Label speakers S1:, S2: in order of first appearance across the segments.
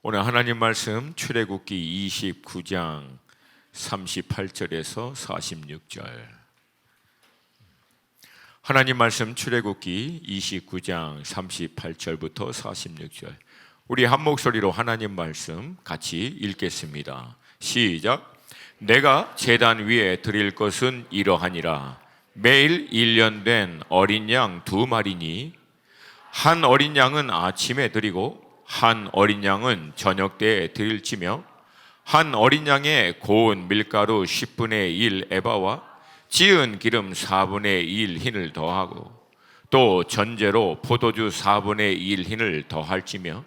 S1: 오늘 하나님 말씀 출애굽기 29장 38절에서 46절. 하나님 말씀 출애굽기 29장 38절부터 46절. 우리 한 목소리로 하나님 말씀 같이 읽겠습니다. 시작. 내가 제단 위에 드릴 것은 이러하니라. 매일 1년 된 어린 양 2마리니 한 어린 양은 아침에 드리고 한 어린 양은 저녁 때에 드릴지며 한 어린 양에 고운 밀가루 10분의 1 에바와 지은 기름 4분의 1 흰을 더하고 또 전제로 포도주 4분의 1 흰을 더할지며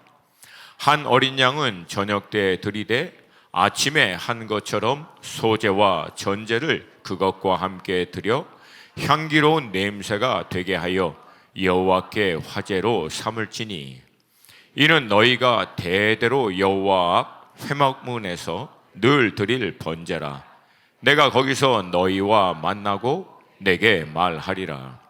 S1: 한 어린 양은 저녁 때에 드리되 아침에 한 것처럼 소제와 전제를 그것과 함께 드려 향기로운 냄새가 되게 하여 여호와께 화제로 삼을지니 이는 너희가 대대로 여호와 앞 회막문에서 늘 드릴 번제라. 내가 거기서 너희와 만나고 내게 말하리라.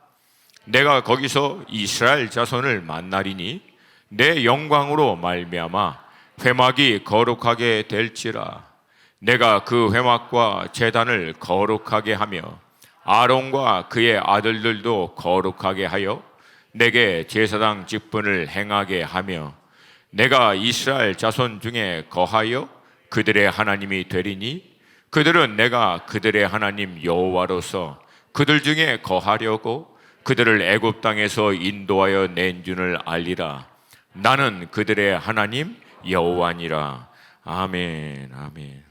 S1: 내가 거기서 이스라엘 자손을 만나리니 내 영광으로 말미암아 회막이 거룩하게 될지라. 내가 그 회막과 제단을 거룩하게 하며 아론과 그의 아들들도 거룩하게 하여 내게 제사장 직분을 행하게 하며 내가 이스라엘 자손 중에 거하여 그들의 하나님이 되리니 그들은 내가 그들의 하나님 여호와로서 그들 중에 거하려고 그들을 애굽 땅에서 인도하여 낸 줄을 알리라. 나는 그들의 하나님 여호와니라. 아멘. 아멘.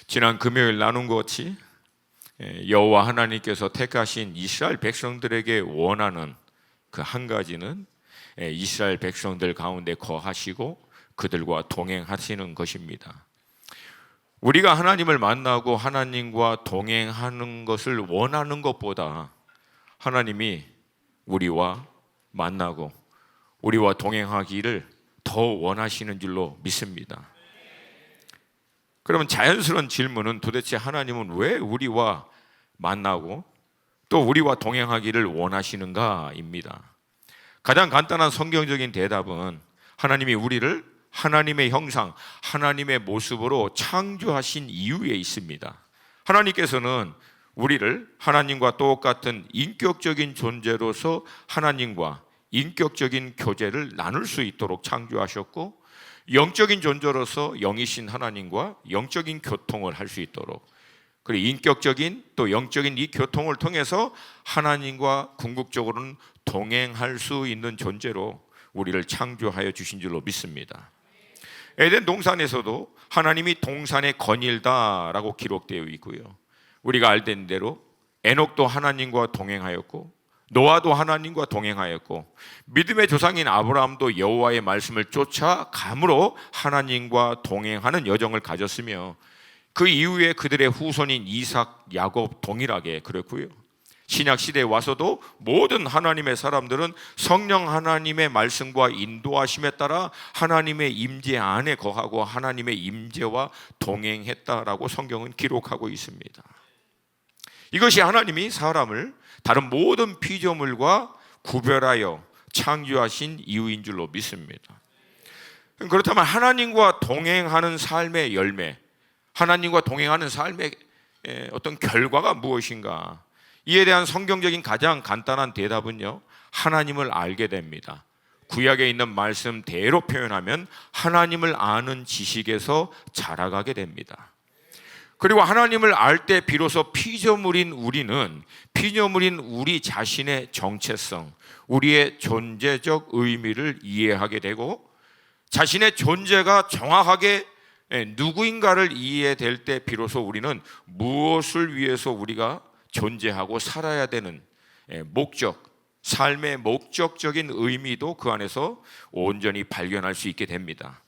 S1: 지난 금요일 나눈 것 같이 여호와 하나님께서 택하신 이스라엘 백성들에게 원하는 그 한 가지는 이스라엘 백성들 가운데 거하시고 그들과 동행하시는 것입니다. 우리가 하나님을 만나고 하나님과 동행하는 것을 원하는 것보다 하나님이 우리와 만나고 우리와 동행하기를 더 원하시는 줄로 믿습니다. 그러면 자연스러운 질문은 도대체 하나님은 왜 우리와 만나고 또 우리와 동행하기를 원하시는가입니다. 가장 간단한 성경적인 대답은 하나님이 우리를 하나님의 형상, 하나님의 모습으로 창조하신 이유에 있습니다. 하나님께서는 우리를 하나님과 똑같은 인격적인 존재로서 하나님과 인격적인 교제를 나눌 수 있도록 창조하셨고 영적인 존재로서 영이신 하나님과 영적인 교통을 할 수 있도록 그리고 인격적인 또 영적인 이 교통을 통해서 하나님과 궁극적으로는 동행할 수 있는 존재로 우리를 창조하여 주신 줄로 믿습니다. 에덴 동산에서도 하나님이 동산에 거닐다라고 기록되어 있고요. 우리가 알던 대로 에녹도 하나님과 동행하였고 노아도 하나님과 동행하였고 믿음의 조상인 아브라함도 여호와의 말씀을 쫓아 감으로 하나님과 동행하는 여정을 가졌으며 그 이후에 그들의 후손인 이삭, 야곱 동일하게 그랬고요. 신약 시대에 와서도 모든 하나님의 사람들은 성령 하나님의 말씀과 인도하심에 따라 하나님의 임재 안에 거하고 하나님의 임재와 동행했다라고 성경은 기록하고 있습니다. 이것이 하나님이 사람을 다른 모든 피조물과 구별하여 창조하신 이유인 줄로 믿습니다. 그렇다면 하나님과 동행하는 삶의 열매, 하나님과 동행하는 삶의 어떤 결과가 무엇인가? 이에 대한 성경적인 가장 간단한 대답은요, 하나님을 알게 됩니다. 구약에 있는 말씀대로 표현하면 하나님을 아는 지식에서 자라가게 됩니다. 그리고 하나님을 알 때 비로소 피조물인 우리 자신의 정체성, 우리의 존재적 의미를 이해하게 되고 자신의 존재가 정확하게 누구인가를 이해될 때 비로소 우리는 무엇을 위해서 우리가 존재하고 살아야 되는 목적, 삶의 목적적인 의미도 그 안에서 온전히 발견할 수 있게 됩니다.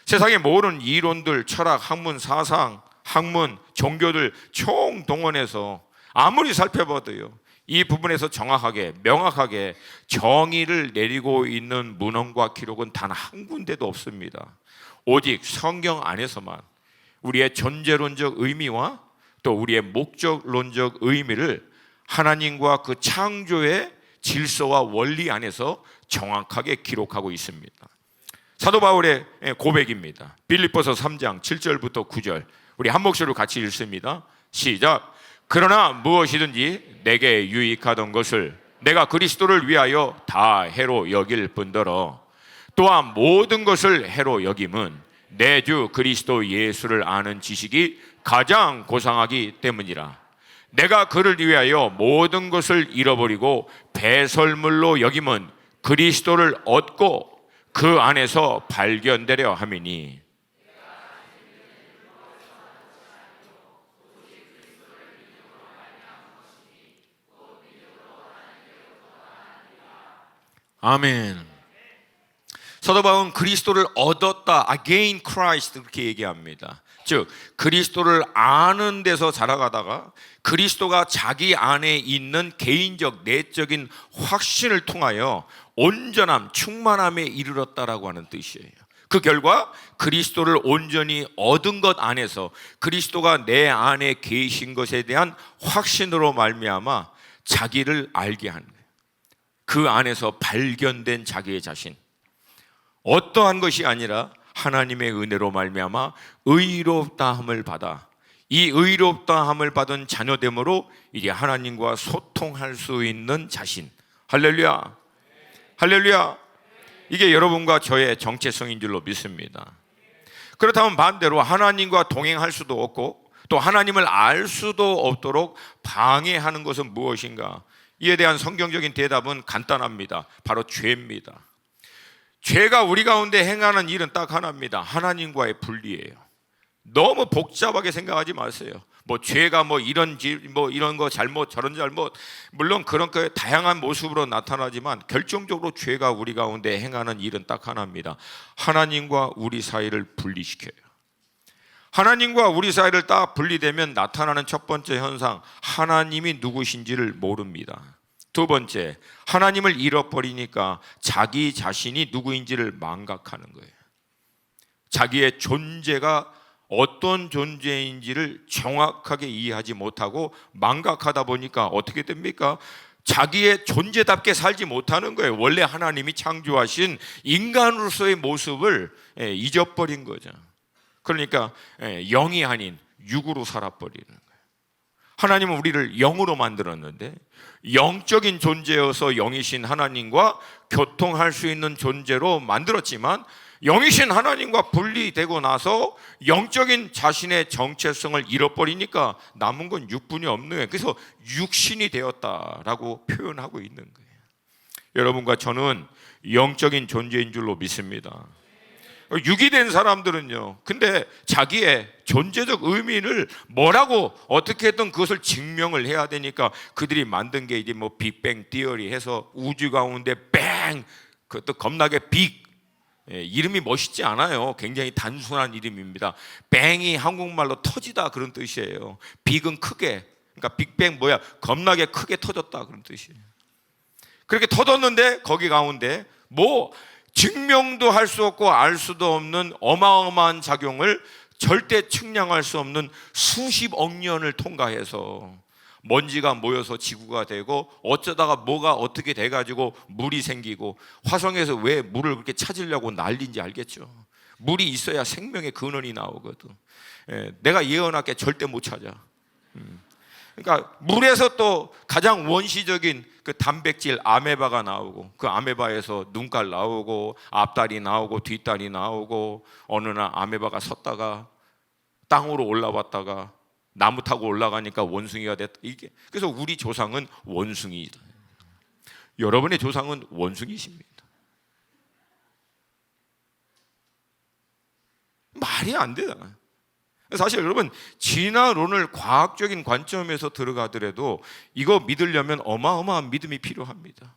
S1: 세상의 모든 이론들, 철학, 학문, 사상, 학문, 종교들 총동원해서 아무리 살펴봐도요, 이 부분에서 정확하게, 명확하게 정의를 내리고 있는 문헌과 기록은 단 한 군데도 없습니다. 오직 성경 안에서만 우리의 존재론적 의미와 또 우리의 목적론적 의미를 하나님과 그 창조의 질서와 원리 안에서 정확하게 기록하고 있습니다. 사도 바울의 고백입니다. 빌립보서 3장 7절부터 9절 우리 한 목소리로 같이 읽습니다. 시작. 그러나 무엇이든지 내게 유익하던 것을 내가 그리스도를 위하여 다 해로 여길 뿐더러 또한 모든 것을 해로 여김은 내 주 그리스도 예수를 아는 지식이 가장 고상하기 때문이라. 내가 그를 위하여 모든 것을 잃어버리고 배설물로 여김은 그리스도를 얻고 그 안에서 발견되려 함이니. 아멘. 사도 바울은 그리스도를 얻었다, I gain Christ 그렇게 얘기합니다. 즉 그리스도를 아는 데서 자라가다가 그리스도가 자기 안에 있는 개인적 내적인 확신을 통하여 온전함, 충만함에 이르렀다라고 하는 뜻이에요. 그 결과 그리스도를 온전히 얻은 것 안에서 그리스도가 내 안에 계신 것에 대한 확신으로 말미암아 자기를 알게 하는 거예요. 그 안에서 발견된 자기의 자신, 어떠한 것이 아니라 하나님의 은혜로 말미암아 의롭다함을 받아 이 의롭다함을 받은 자녀됨으로 이제 하나님과 소통할 수 있는 자신. 할렐루야, 할렐루야. 이게 여러분과 저의 정체성인 줄로 믿습니다. 그렇다면 반대로 하나님과 동행할 수도 없고 또 하나님을 알 수도 없도록 방해하는 것은 무엇인가? 이에 대한 성경적인 대답은 간단합니다. 바로 죄입니다. 죄가 우리 가운데 행하는 일은 딱 하나입니다. 하나님과의 분리예요. 너무 복잡하게 생각하지 마세요. 죄가 이런 거 잘못 저런 잘못, 물론 그런 거 다양한 모습으로 나타나지만 결정적으로 죄가 우리 가운데 행하는 일은 딱 하나입니다. 하나님과 우리 사이를 분리시켜요. 하나님과 우리 사이를 딱 분리되면 나타나는 첫 번째 현상, 하나님이 누구신지를 모릅니다. 두 번째, 하나님을 잃어버리니까 자기 자신이 누구인지를 망각하는 거예요. 자기의 존재가 어떤 존재인지를 정확하게 이해하지 못하고 망각하다 보니까 어떻게 됩니까? 자기의 존재답게 살지 못하는 거예요. 원래 하나님이 창조하신 인간으로서의 모습을 잊어버린 거죠. 그러니까 영이 아닌 육으로 살아버리는 거예요. 하나님은 우리를 영으로 만들었는데 영적인 존재여서 영이신 하나님과 교통할 수 있는 존재로 만들었지만 영이신 하나님과 분리되고 나서 영적인 자신의 정체성을 잃어버리니까 남은 건 육분이 없는 거예요. 그래서 육신이 되었다라고 표현하고 있는 거예요. 여러분과 저는 영적인 존재인 줄로 믿습니다. 육이 된 사람들은요, 근데 자기의 존재적 의미를 뭐라고 어떻게든 그것을 증명을 해야 되니까 그들이 만든 게 이제 빅뱅 티어리 해서 우주 가운데 뱅, 그것도 겁나게 빅, 이름이 멋있지 않아요. 굉장히 단순한 이름입니다. 뱅이 한국말로 터지다 그런 뜻이에요. 빅은 크게, 그러니까 빅뱅 겁나게 크게 터졌다 그런 뜻이에요. 그렇게 터졌는데 거기 가운데 증명도 할 수 없고 알 수도 없는 어마어마한 작용을 절대 측량할 수 없는 수십억 년을 통과해서 먼지가 모여서 지구가 되고 어쩌다가 뭐가 어떻게 돼가지고 물이 생기고, 화성에서 왜 물을 그렇게 찾으려고 난리인지 알겠죠. 물이 있어야 생명의 근원이 나오거든. 내가 예언할게 절대 못 찾아. 그러니까 물에서 또 가장 원시적인 그 단백질 아메바가 나오고, 그 아메바에서 눈깔 나오고 앞다리 나오고 뒷다리 나오고, 어느 날 아메바가 섰다가 땅으로 올라왔다가 나무 타고 올라가니까 원숭이가 됐다. 이게 그래서 우리 조상은 원숭이다. 여러분의 조상은 원숭이십니다. 말이 안 되잖아요. 사실 여러분, 진화론을 과학적인 관점에서 들어가더라도 이거 믿으려면 어마어마한 믿음이 필요합니다.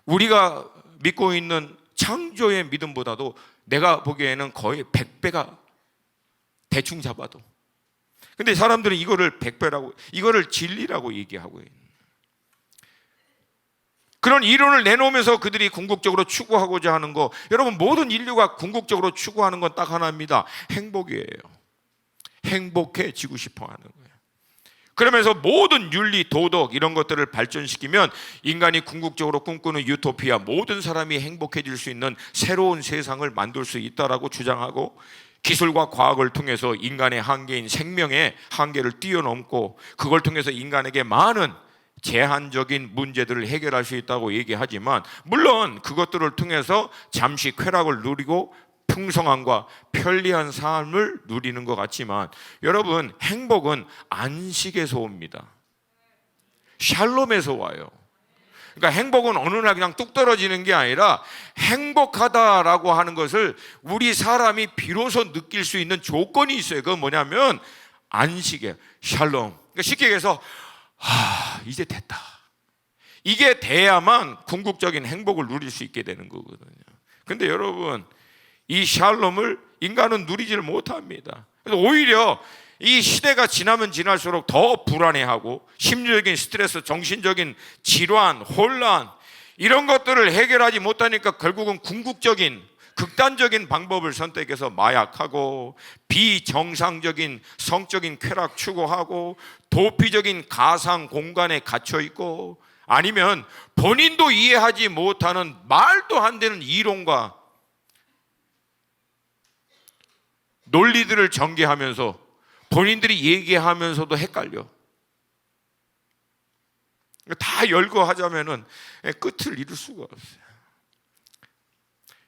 S1: 우리가 믿고 있는 창조의 믿음보다도 내가 보기에는 거의 100배가 대충 잡아도. 근데 사람들은 이거를 100배라고, 이거를 진리라고 얘기하고 있는 그런 이론을 내놓으면서 그들이 궁극적으로 추구하고자 하는 거, 여러분 모든 인류가 궁극적으로 추구하는 건 딱 하나입니다. 행복이에요. 행복해지고 싶어 하는 거예요. 그러면서 모든 윤리, 도덕 이런 것들을 발전시키면 인간이 궁극적으로 꿈꾸는 유토피아, 모든 사람이 행복해질 수 있는 새로운 세상을 만들 수 있다라고 주장하고, 기술과 과학을 통해서 인간의 한계인 생명의 한계를 뛰어넘고 그걸 통해서 인간에게 많은 제한적인 문제들을 해결할 수 있다고 얘기하지만, 물론 그것들을 통해서 잠시 쾌락을 누리고 풍성함과 편리한 삶을 누리는 것 같지만, 여러분, 행복은 안식에서 옵니다. 샬롬에서 와요. 그러니까 행복은 어느 날 그냥 뚝 떨어지는 게 아니라, 행복하다라고 하는 것을 우리 사람이 비로소 느낄 수 있는 조건이 있어요. 그건 뭐냐면 안식이에요. 샬롬. 그러니까 쉽게 얘기해서 이제 됐다. 이게 돼야만 궁극적인 행복을 누릴 수 있게 되는 거거든요. 근데 여러분, 이 샬롬을 인간은 누리지를 못합니다. 그래서 오히려 이 시대가 지나면 지날수록 더 불안해하고 심리적인 스트레스, 정신적인 질환, 혼란 이런 것들을 해결하지 못하니까 결국은 궁극적인 극단적인 방법을 선택해서 마약하고 비정상적인 성적인 쾌락 추구하고 도피적인 가상 공간에 갇혀 있고, 아니면 본인도 이해하지 못하는 말도 안 되는 이론과 논리들을 전개하면서 본인들이 얘기하면서도 헷갈려. 다 열거하자면은 끝을 이룰 수가 없어요.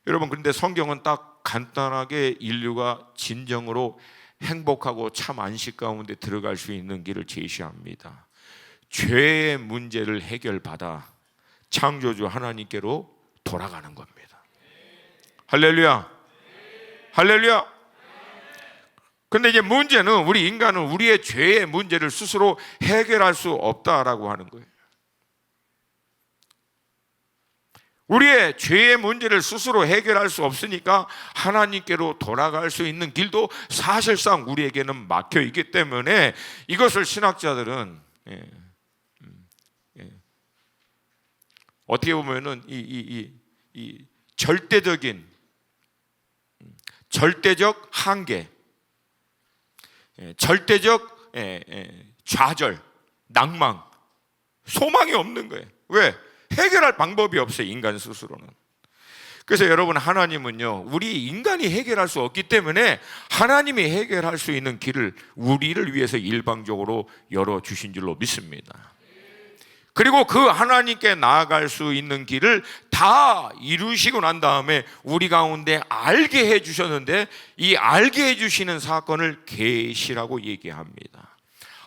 S1: 여러분, 그런데 성경은 딱 간단하게 인류가 진정으로 행복하고 참 안식 가운데 들어갈 수 있는 길을 제시합니다. 죄의 문제를 해결받아 창조주 하나님께로 돌아가는 겁니다. 할렐루야, 할렐루야. 근데 이제 문제는, 우리 인간은 우리의 죄의 문제를 스스로 해결할 수 없다라고 하는 거예요. 우리의 죄의 문제를 스스로 해결할 수 없으니까 하나님께로 돌아갈 수 있는 길도 사실상 우리에게는 막혀 있기 때문에, 이것을 신학자들은 어떻게 보면은 이 절대적 한계, 절대적 좌절, 낭망, 소망이 없는 거예요. 왜? 해결할 방법이 없어요, 인간 스스로는. 그래서 여러분, 하나님은요, 우리 인간이 해결할 수 없기 때문에 하나님이 해결할 수 있는 길을 우리를 위해서 일방적으로 열어주신 줄로 믿습니다. 그리고 그 하나님께 나아갈 수 있는 길을 다 이루시고 난 다음에 우리 가운데 알게 해주셨는데, 이 알게 해주시는 사건을 계시라고 얘기합니다.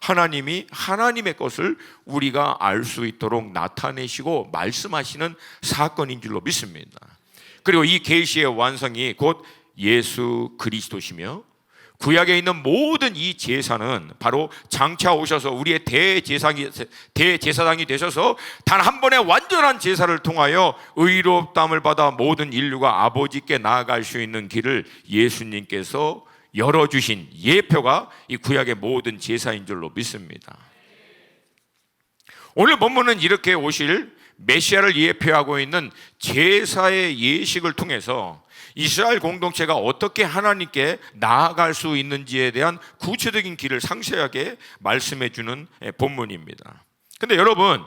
S1: 하나님이 하나님의 것을 우리가 알 수 있도록 나타내시고 말씀하시는 사건인 줄로 믿습니다. 그리고 이 계시의 완성이 곧 예수 그리스도시며, 구약에 있는 모든 이 제사는 바로 장차 오셔서 우리의 대제사장이 되셔서 단 한 번의 완전한 제사를 통하여 의롭다함을 받아 모든 인류가 아버지께 나아갈 수 있는 길을 예수님께서 열어주신 예표가 이 구약의 모든 제사인 줄로 믿습니다. 오늘 본문은 이렇게 오실 메시아를 예표하고 있는 제사의 예식을 통해서 이스라엘 공동체가 어떻게 하나님께 나아갈 수 있는지에 대한 구체적인 길을 상세하게 말씀해 주는 본문입니다. 근데 여러분,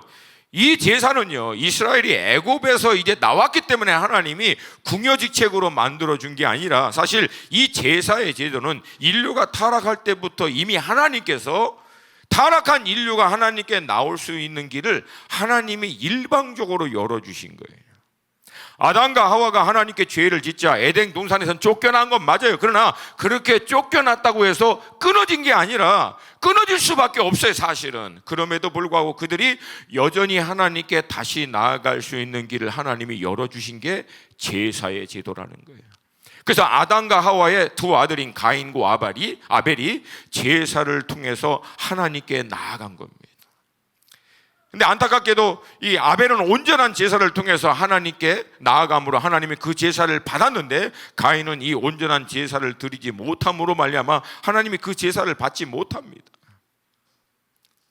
S1: 이 제사는요, 이스라엘이 애굽에서 이제 나왔기 때문에 하나님이 궁여지책으로 만들어준 게 아니라, 사실 이 제사의 제도는 인류가 타락할 때부터 이미 하나님께서 타락한 인류가 하나님께 나올 수 있는 길을 하나님이 일방적으로 열어주신 거예요. 아담과 하와가 하나님께 죄를 짓자 에덴 동산에선 쫓겨난 건 맞아요. 그러나 그렇게 쫓겨났다고 해서 끊어진 게 아니라 끊어질 수밖에 없어요, 사실은. 그럼에도 불구하고 그들이 여전히 하나님께 다시 나아갈 수 있는 길을 하나님이 열어주신 게 제사의 제도라는 거예요. 그래서 아담과 하와의 두 아들인 가인과 아벨이 제사를 통해서 하나님께 나아간 겁니다. 근데 안타깝게도 이 아벨은 온전한 제사를 통해서 하나님께 나아감으로 하나님이 그 제사를 받았는데, 가인은 이 온전한 제사를 드리지 못함으로 말미암아 하나님이 그 제사를 받지 못합니다.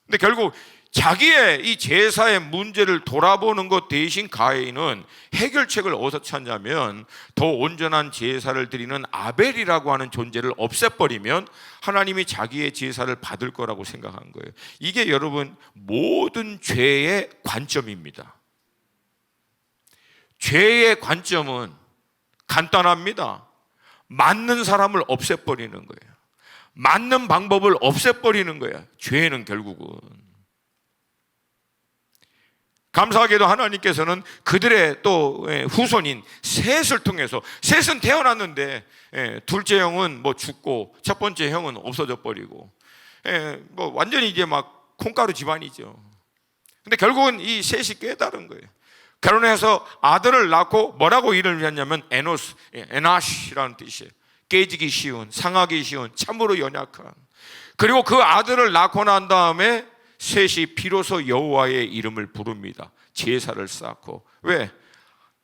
S1: 근데 결국 자기의 이 제사의 문제를 돌아보는 것 대신 가인은 해결책을 어디서 찾냐면 더 온전한 제사를 드리는 아벨이라고 하는 존재를 없애버리면 하나님이 자기의 제사를 받을 거라고 생각한 거예요. 이게 여러분 모든 죄의 관점입니다. 죄의 관점은 간단합니다. 맞는 사람을 없애버리는 거예요. 맞는 방법을 없애버리는 거예요. 죄는 결국은. 감사하게도 하나님께서는 그들의 또 후손인 셋을 통해서, 셋은 태어났는데 둘째 형은 뭐 죽고 첫 번째 형은 없어져 버리고 뭐 완전히 이제 막 콩가루 집안이죠. 근데 결국은 이 셋이 깨달은 거예요. 결혼해서 아들을 낳고 뭐라고 이름을 지었냐면 에나시라는 뜻이에요. 깨지기 쉬운, 상하기 쉬운, 참으로 연약한. 그리고 그 아들을 낳고 난 다음에 셋이 비로소 여호와의 이름을 부릅니다. 제사를 쌓고. 왜?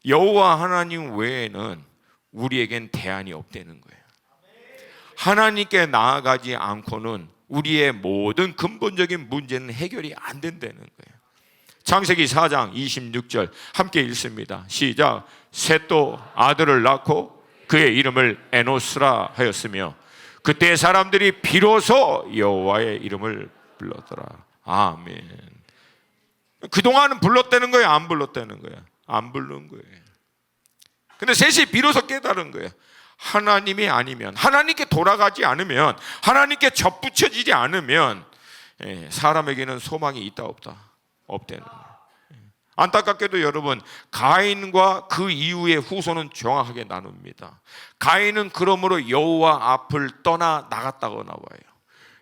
S1: 여호와 하나님 외에는 우리에겐 대안이 없다는 거예요. 하나님께 나아가지 않고는 우리의 모든 근본적인 문제는 해결이 안 된다는 거예요. 창세기 4장 26절 함께 읽습니다. 시작. 셋도 아들을 낳고 그의 이름을 에노스라 하였으며 그때 사람들이 비로소 여호와의 이름을 불렀더라. 아멘. 그동안은 불렀다는 거예요? 안 불렀다는 거예요? 안 부른 거예요. 근데 셋이 비로소 깨달은 거예요. 하나님이 아니면, 하나님께 돌아가지 않으면, 하나님께 접붙여지지 않으면 사람에게는 소망이 있다 없다? 없다는 거예요. 안타깝게도 여러분, 가인과 그 이후의 후손은 정확하게 나눕니다. 가인은 그러므로 여호와 앞을 떠나 나갔다고 나와요.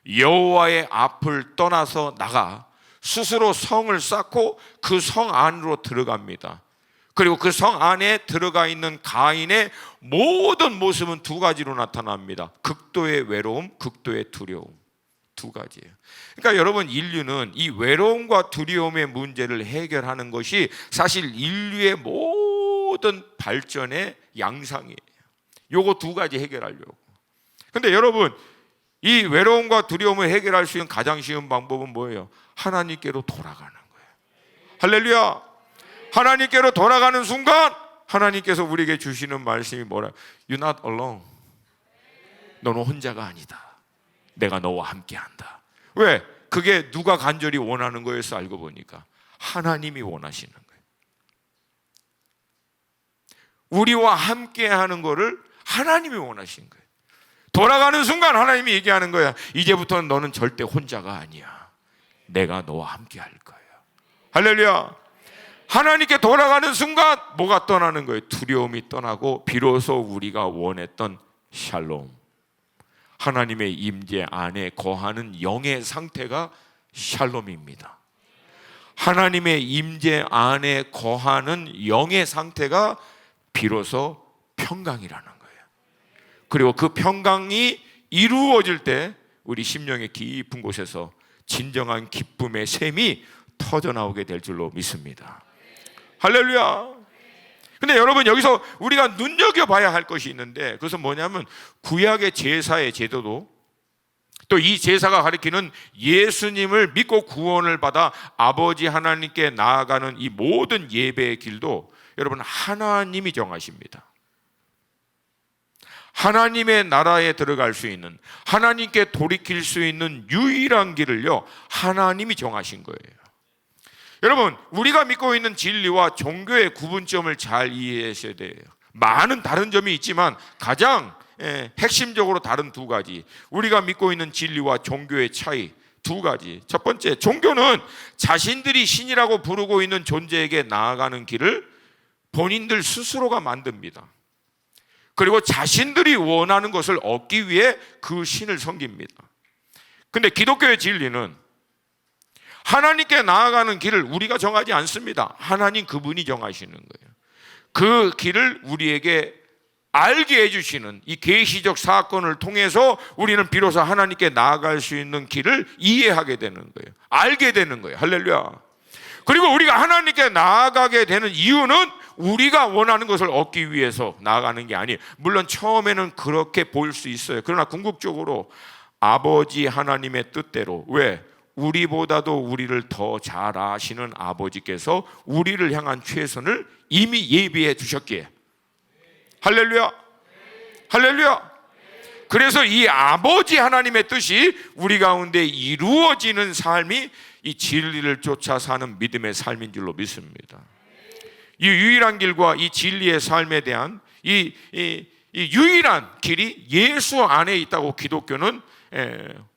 S1: 여호와의 앞을 떠나서 나가 스스로 성을 쌓고 그 성 안으로 들어갑니다. 그리고 그 성 안에 들어가 있는 가인의 모든 모습은 두 가지로 나타납니다. 극도의 외로움, 극도의 두려움. 두 가지예요. 그러니까 여러분, 인류는 이 외로움과 두려움의 문제를 해결하는 것이 사실 인류의 모든 발전의 양상이에요. 요거 두 가지 해결하려고. 근데 여러분, 이 외로움과 두려움을 해결할 수 있는 가장 쉬운 방법은 뭐예요? 하나님께로 돌아가는 거예요. 할렐루야. 하나님께로 돌아가는 순간 하나님께서 우리에게 주시는 말씀이 뭐라? You're not alone. 너는 혼자가 아니다. 내가 너와 함께 한다. 왜? 그게 누가 간절히 원하는 거였어? 알고 보니까 하나님이 원하시는 거예요. 우리와 함께 하는 거를 하나님이 원하신 거예요. 돌아가는 순간 하나님이 얘기하는 거야. 이제부터는 너는 절대 혼자가 아니야. 내가 너와 함께 할 거야. 할렐루야. 하나님께 돌아가는 순간 뭐가 떠나는 거예요? 두려움이 떠나고 비로소 우리가 원했던 샬롬, 하나님의 임재 안에 거하는 영의 상태가 샬롬입니다. 하나님의 임재 안에 거하는 영의 상태가 비로소 평강이라는 거예요. 그리고 그 평강이 이루어질 때 우리 심령의 깊은 곳에서 진정한 기쁨의 샘이 터져나오게 될 줄로 믿습니다. 할렐루야. 근데 여러분, 여기서 우리가 눈여겨봐야 할 것이 있는데, 그것은 뭐냐면 구약의 제사의 제도도, 또 이 제사가 가리키는 예수님을 믿고 구원을 받아 아버지 하나님께 나아가는 이 모든 예배의 길도 여러분 하나님이 정하십니다. 하나님의 나라에 들어갈 수 있는, 하나님께 돌이킬 수 있는 유일한 길을요 하나님이 정하신 거예요. 여러분, 우리가 믿고 있는 진리와 종교의 구분점을 잘 이해하셔야 돼요. 많은 다른 점이 있지만 가장 핵심적으로 다른 두 가지, 우리가 믿고 있는 진리와 종교의 차이 두 가지. 첫 번째, 종교는 자신들이 신이라고 부르고 있는 존재에게 나아가는 길을 본인들 스스로가 만듭니다. 그리고 자신들이 원하는 것을 얻기 위해 그 신을 섬깁니다. 근데 기독교의 진리는 하나님께 나아가는 길을 우리가 정하지 않습니다. 하나님 그분이 정하시는 거예요. 그 길을 우리에게 알게 해주시는 이 계시적 사건을 통해서 우리는 비로소 하나님께 나아갈 수 있는 길을 이해하게 되는 거예요. 알게 되는 거예요. 할렐루야. 그리고 우리가 하나님께 나아가게 되는 이유는 우리가 원하는 것을 얻기 위해서 나아가는 게 아니에요. 물론 처음에는 그렇게 보일 수 있어요. 그러나 궁극적으로 아버지 하나님의 뜻대로, 왜? 우리보다도 우리를 더 잘 아시는 아버지께서 우리를 향한 최선을 이미 예비해 주셨기에. 할렐루야, 할렐루야. 그래서 이 아버지 하나님의 뜻이 우리 가운데 이루어지는 삶이 이 진리를 쫓아 사는 믿음의 삶인 줄로 믿습니다. 이 유일한 길과 이 진리의 삶에 대한 이 유일한 길이 예수 안에 있다고 기독교는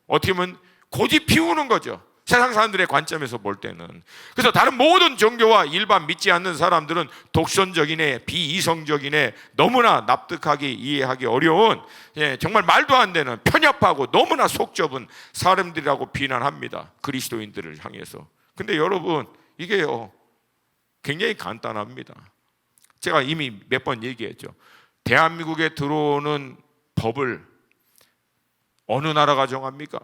S1: 어떻게 보면 고집 피우는 거죠. 세상 사람들의 관점에서 볼 때는. 그래서 다른 모든 종교와 일반 믿지 않는 사람들은 독선적이네, 비이성적이네, 너무나 납득하기, 이해하기 어려운, 정말 말도 안 되는 편협하고 너무나 속 좁은 사람들이라고 비난합니다. 그리스도인들을 향해서. 근데 여러분, 이게요 굉장히 간단합니다. 제가 이미 몇 번 얘기했죠. 대한민국에 들어오는 법을 어느 나라가 정합니까?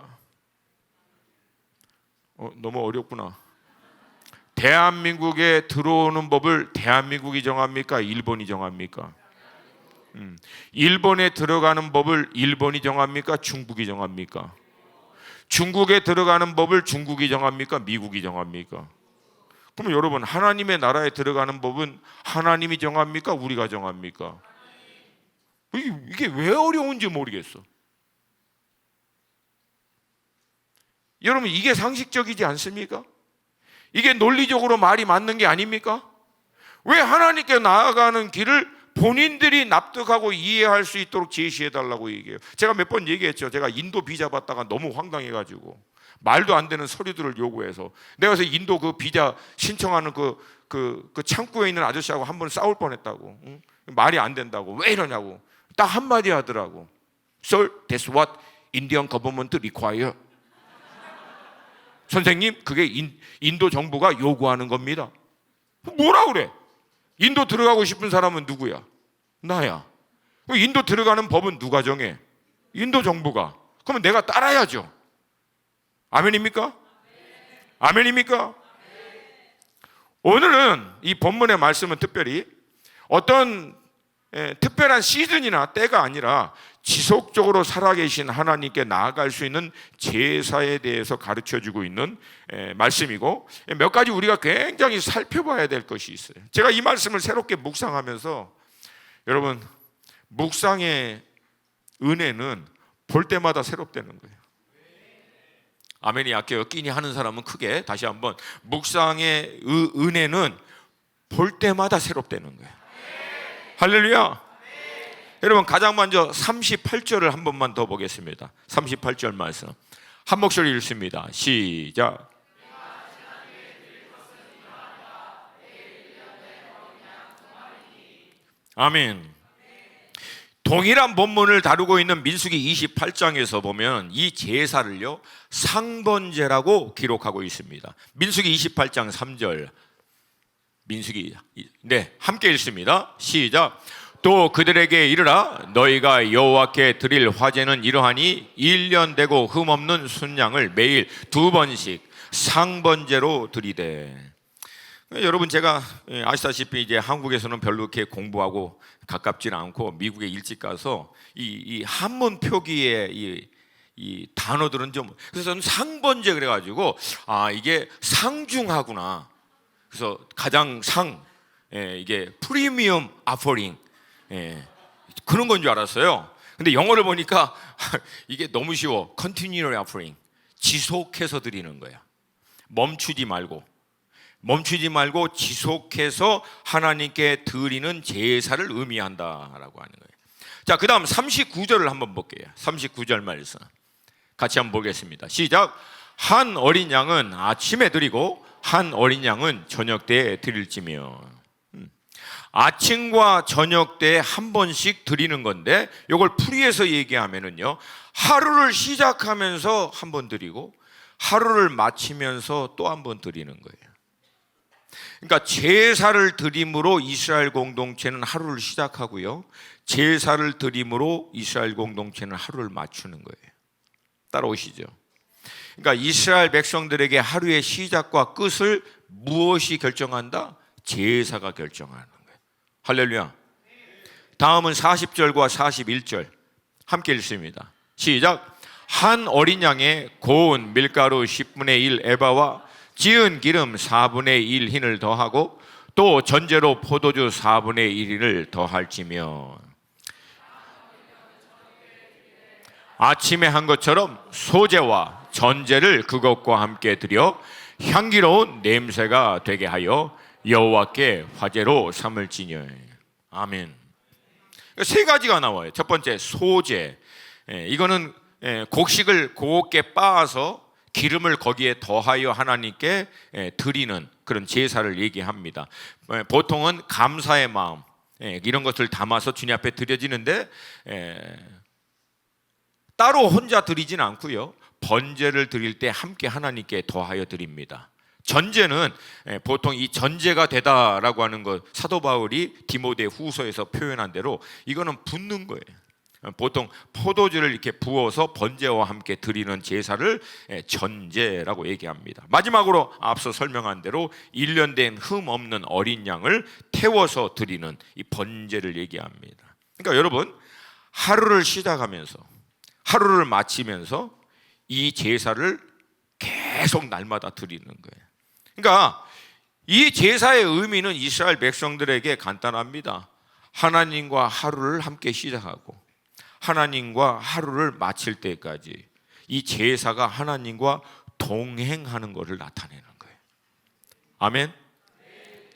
S1: 너무 어렵구나. 대한민국에 들어오는 법을 대한민국이 정합니까? 일본이 정합니까? 일본에 들어가는 법을 일본이 정합니까? 중국이 정합니까? 중국에 들어가는 법을 중국이 정합니까? 미국이 정합니까? 그럼 여러분, 하나님의 나라에 들어가는 법은 하나님이 정합니까? 우리가 정합니까? 이게 왜 어려운지 모르겠어. 여러분, 이게 상식적이지 않습니까? 이게 논리적으로 말이 맞는 게 아닙니까? 왜 하나님께 나아가는 길을 본인들이 납득하고 이해할 수 있도록 제시해달라고 얘기해요. 제가 몇 번 얘기했죠. 제가 인도 비자 받다가 너무 황당해가지고 말도 안 되는 서류들을 요구해서 내가 그래서 인도 그 비자 신청하는 그 창구에 있는 아저씨하고 한 번 싸울 뻔했다고. 응? 말이 안 된다고. 왜 이러냐고. 딱 한마디 하더라고. Sir, that's what Indian government require. 선생님, 그게 인도 정부가 요구하는 겁니다. 뭐라 그래? 인도 들어가고 싶은 사람은 누구야? 나야. 인도 들어가는 법은 누가 정해? 인도 정부가. 그러면 내가 따라야죠. 아멘입니까? 아멘입니까? 오늘은 이 본문의 말씀은 특별히 어떤 특별한 시즌이나 때가 아니라 지속적으로 살아계신 하나님께 나아갈 수 있는 제사에 대해서 가르쳐주고 있는 말씀이고, 몇 가지 우리가 굉장히 살펴봐야 될 것이 있어요. 제가 이 말씀을 새롭게 묵상하면서 여러분, 묵상의 은혜는 볼 때마다 새롭다는 거예요. 아멘이 약해요. 끼니 하는 사람은 크게 다시 한번, 묵상의 은혜는 볼 때마다 새롭다는 거예요. 할렐루야. 여러분, 가장 먼저 38절을 한 번만 더 보겠습니다. 38절 말씀 한 목소리 읽습니다. 시작. 아멘. 동일한 본문을 다루고 있는 민수기 28장에서 보면 이 제사를요 상번제라고 기록하고 있습니다. 민수기 28장 3절, 민수기, 네, 함께 읽습니다. 시작. 또 그들에게 이르라, 너희가 여호와께 드릴 화제는 이러하니 1년 되고 흠없는 순양을 매일 2번씩 상번제로 드리되. 여러분, 제가 아시다시피 이제 한국에서는 별로 이렇게 공부하고 가깝지는 않고 미국에 일찍 가서 이 한문 표기의 이 단어들은 좀, 그래서 저는 상번제 그래가지고 이게 상중하구나. 그래서 가장 이게 프리미엄 아퍼링, 그런 건 줄 알았어요. 근데 영어를 보니까 이게 너무 쉬워. Continual offering, 지속해서 드리는 거야. 멈추지 말고 지속해서 하나님께 드리는 제사를 의미한다라고 하는 거예요. 자, 그 다음 39절을 한번 볼게요. 39절 말씀 같이 한번 보겠습니다. 시작. 한 어린 양은 아침에 드리고 한 어린 양은 저녁 때에 드릴지며. 아침과 저녁 때에 한 번씩 드리는 건데, 이걸 풀이해서 얘기하면은요, 하루를 시작하면서 한 번 드리고 하루를 마치면서 또 한 번 드리는 거예요. 그러니까 제사를 드림으로 이스라엘 공동체는 하루를 시작하고요, 제사를 드림으로 이스라엘 공동체는 하루를 맞추는 거예요. 따라오시죠? 그러니까 이스라엘 백성들에게 하루의 시작과 끝을 무엇이 결정한다? 제사가 결정하는 거예요. 할렐루야. 다음은 40절과 41절 함께 읽습니다. 시작. 한 어린 양에 고운 밀가루 10분의 1 에바와 지은 기름 4분의 1 흰을 더하고 또 전제로 포도주 4분의 1을 더할지며 아침에 한 것처럼 소제와 전제를 그것과 함께 드려 향기로운 냄새가 되게 하여 여호와께 화제로 삼을지니. 아멘. 세 가지가 나와요. 첫 번째 소제, 이거는 곡식을 곱게 빻아서 기름을 거기에 더하여 하나님께 드리는 그런 제사를 얘기합니다. 보통은 감사의 마음, 이런 것을 담아서 주님 앞에 드려지는데 따로 혼자 드리진 않고요, 번제를 드릴 때 함께 하나님께 더하여 드립니다. 전제는 보통 이 전제가 되다라고 하는 것, 사도 바울이 디모데 후서에서 표현한 대로 이거는 붓는 거예요. 보통 포도주를 이렇게 부어서 번제와 함께 드리는 제사를 전제라고 얘기합니다. 마지막으로 앞서 설명한 대로 1년 된 흠 없는 어린 양을 태워서 드리는 이 번제를 얘기합니다. 그러니까 여러분, 하루를 시작하면서 하루를 마치면서 이 제사를 계속 날마다 드리는 거예요. 그러니까 이 제사의 의미는 이스라엘 백성들에게 간단합니다. 하나님과 하루를 함께 시작하고 하나님과 하루를 마칠 때까지 이 제사가 하나님과 동행하는 것을 나타내는 거예요. 아멘.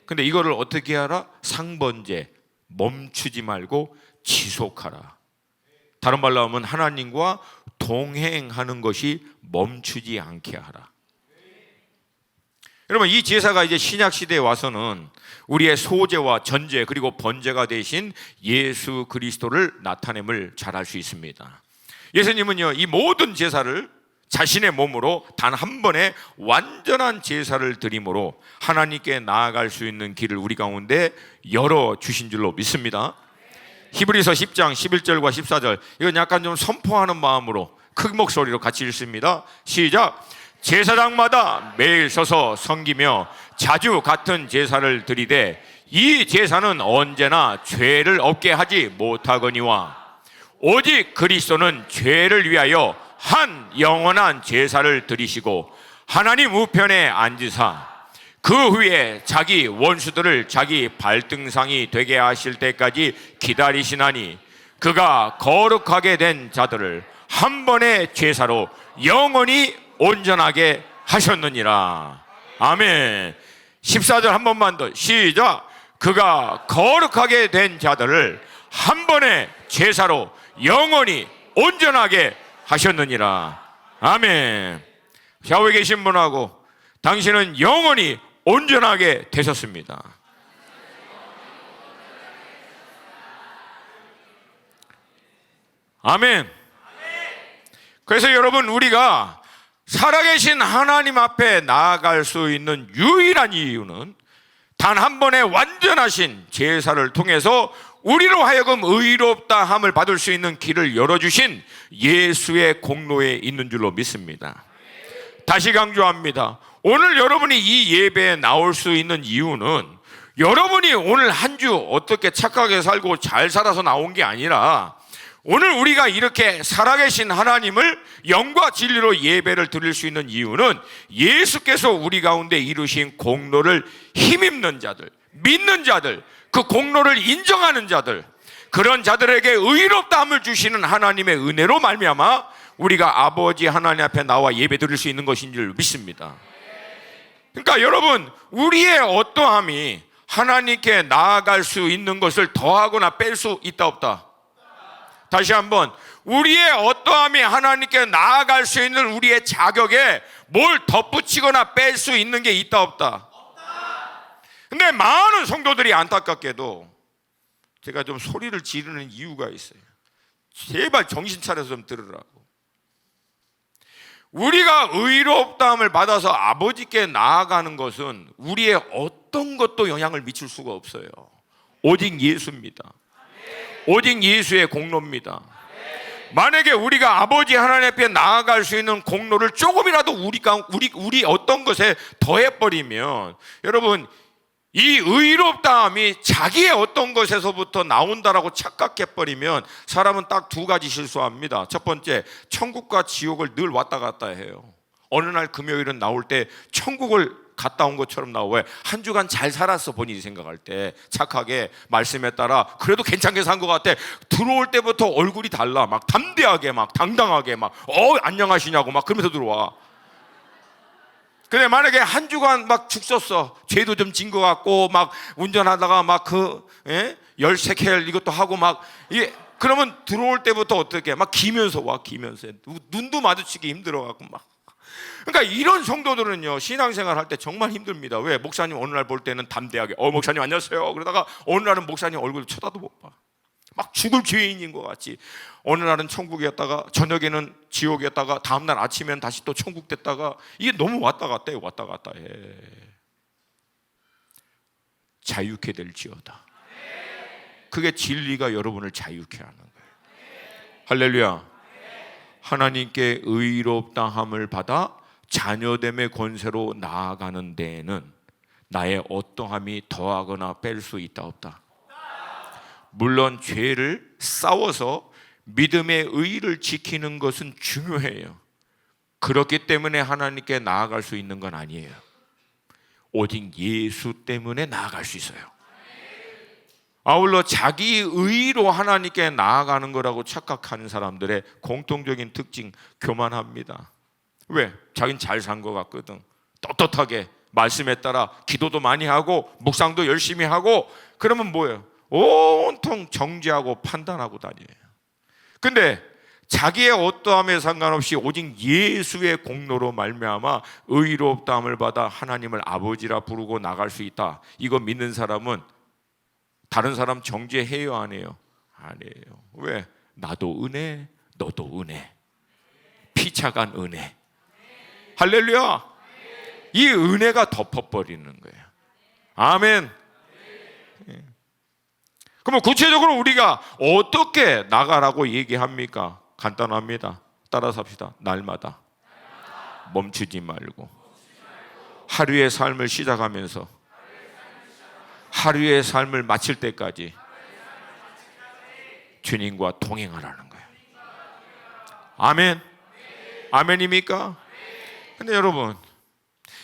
S1: 근데 이거를 어떻게 하라? 상번제, 멈추지 말고 지속하라. 다른 말로 하면 하나님과 동행하는 것이 멈추지 않게 하라. 여러분, 이 제사가 이제 신약 시대에 와서는 우리의 소제와 전제 그리고 번제가 되신 예수 그리스도를 나타냄을 잘 알 수 있습니다. 예수님은요, 이 모든 제사를 자신의 몸으로 단 한 번에 완전한 제사를 드림으로 하나님께 나아갈 수 있는 길을 우리 가운데 열어 주신 줄로 믿습니다. 히브리서 10장 11절과 14절, 이건 약간 좀 선포하는 마음으로 큰 목소리로 같이 읽습니다. 시작. 제사장마다 매일 서서 섬기며 자주 같은 제사를 드리되 이 제사는 언제나 죄를 없게 하지 못하거니와 오직 그리스도는 죄를 위하여 한 영원한 제사를 드리시고 하나님 우편에 앉으사 그 후에 자기 원수들을 자기 발등상이 되게 하실 때까지 기다리시나니 그가 거룩하게 된 자들을 한 번의 제사로 영원히 온전하게 하셨느니라. 아멘. 14절 한 번만 더. 시작. 그가 거룩하게 된 자들을 한 번의 제사로 영원히 온전하게 하셨느니라. 아멘. 좌우에 계신 분하고 당신은 영원히 온전하게 되셨습니다. 아멘. 그래서 여러분, 우리가 살아계신 하나님 앞에 나아갈 수 있는 유일한 이유는 단 한 번의 완전하신 제사를 통해서 우리로 하여금 의롭다 함을 받을 수 있는 길을 열어주신 예수의 공로에 있는 줄로 믿습니다. 다시 강조합니다. 오늘 여러분이 이 예배에 나올 수 있는 이유는 여러분이 오늘 한 주 어떻게 착하게 살고 잘 살아서 나온 게 아니라 오늘 우리가 이렇게 살아계신 하나님을 영과 진리로 예배를 드릴 수 있는 이유는 예수께서 우리 가운데 이루신 공로를 힘입는 자들, 믿는 자들, 그 공로를 인정하는 자들, 그런 자들에게 의롭다함을 주시는 하나님의 은혜로 말미암아 우리가 아버지 하나님 앞에 나와 예배 드릴 수 있는 것인 줄 믿습니다. 그러니까 여러분, 우리의 어떠함이 하나님께 나아갈 수 있는 것을 더하거나 뺄 수 있다 없다? 다시 한번, 우리의 어떠함이 하나님께 나아갈 수 있는 우리의 자격에 뭘 덧붙이거나 뺄 수 있는 게 있다 없다? 근데 많은 성도들이 안타깝게도, 제가 좀 소리를 지르는 이유가 있어요. 제발 정신 차려서 좀 들으라고. 우리가 의롭다함을 받아서 아버지께 나아가는 것은 우리의 어떤 것도 영향을 미칠 수가 없어요. 오직 예수입니다. 오직 예수의 공로입니다. 만약에 우리가 아버지 하나님 앞에 나아갈 수 있는 공로를 조금이라도 우리 어떤 것에 더해버리면, 여러분, 이 의롭다함이 자기의 어떤 것에서부터 나온다라고 착각해버리면 사람은 딱 두 가지 실수합니다. 첫 번째, 천국과 지옥을 늘 왔다 갔다 해요. 어느 날 금요일은 나올 때 천국을 갔다 온 것처럼 나오고, 한 주간 잘 살았어 본인이 생각할 때 착하게 말씀에 따라 그래도 괜찮게 산 것 같아. 들어올 때부터 얼굴이 달라. 막 담대하게, 막 당당하게, 막 안녕하시냐고 막 그러면서 들어와. 근데 만약에 한 주간 막 죽 썼어, 죄도 좀 진 것 같고, 막 운전하다가 막 열쇠켈 이것도 하고 막 그러면 들어올 때부터 어떻게 막 기면서 와, 기면서 눈도 마주치기 힘들어갖고 막. 그러니까 이런 성도들은요, 신앙생활 할 때 정말 힘듭니다. 왜? 목사님 어느 날 볼 때는 담대하게 목사님 안녕하세요 그러다가 어느 날은 목사님 얼굴 쳐다도 못 봐. 막 죽을 죄인인 것 같지. 어느 날은 천국이었다가 저녁에는 지옥이었다가 다음날 아침엔 다시 또 천국 됐다가, 이게 너무 왔다 갔다 해, 왔다 갔다 해. 자유케 될지어다. 그게 진리가 여러분을 자유케 하는 거예요. 할렐루야. 하나님께 의롭다함을 받아 자녀됨의 권세로 나아가는 데에는 나의 어떠함이 더하거나 뺄 수 있다 없다. 물론 죄를 싸워서 믿음의 의의를 지키는 것은 중요해요. 그렇기 때문에 하나님께 나아갈 수 있는 건 아니에요. 오직 예수 때문에 나아갈 수 있어요. 아울러 자기 의로 하나님께 나아가는 거라고 착각하는 사람들의 공통적인 특징, 교만합니다. 왜? 자긴 잘 산 것 같거든. 떳떳하게 말씀에 따라 기도도 많이 하고 묵상도 열심히 하고, 그러면 뭐예요? 온통 정죄하고 판단하고 다녀요. 근데 자기의 어떠함에 상관없이 오직 예수의 공로로 말미암아 의롭다함을 받아 하나님을 아버지라 부르고 나갈 수 있다. 이거 믿는 사람은 다른 사람 정죄해요, 안 해요? 안 해요. 왜? 나도 은혜, 너도 은혜. 피차간 은혜. 할렐루야. 이 은혜가 덮어버리는 거예요. 아멘. 그러면 구체적으로 우리가 어떻게 나가라고 얘기합니까? 간단합니다. 따라서 합시다. 날마다 멈추지 말고 하루의 삶을 시작하면서 하루의 삶을 마칠 때까지 주님과 동행하라는 거예요. 아멘. 아멘입니까? 근데 여러분,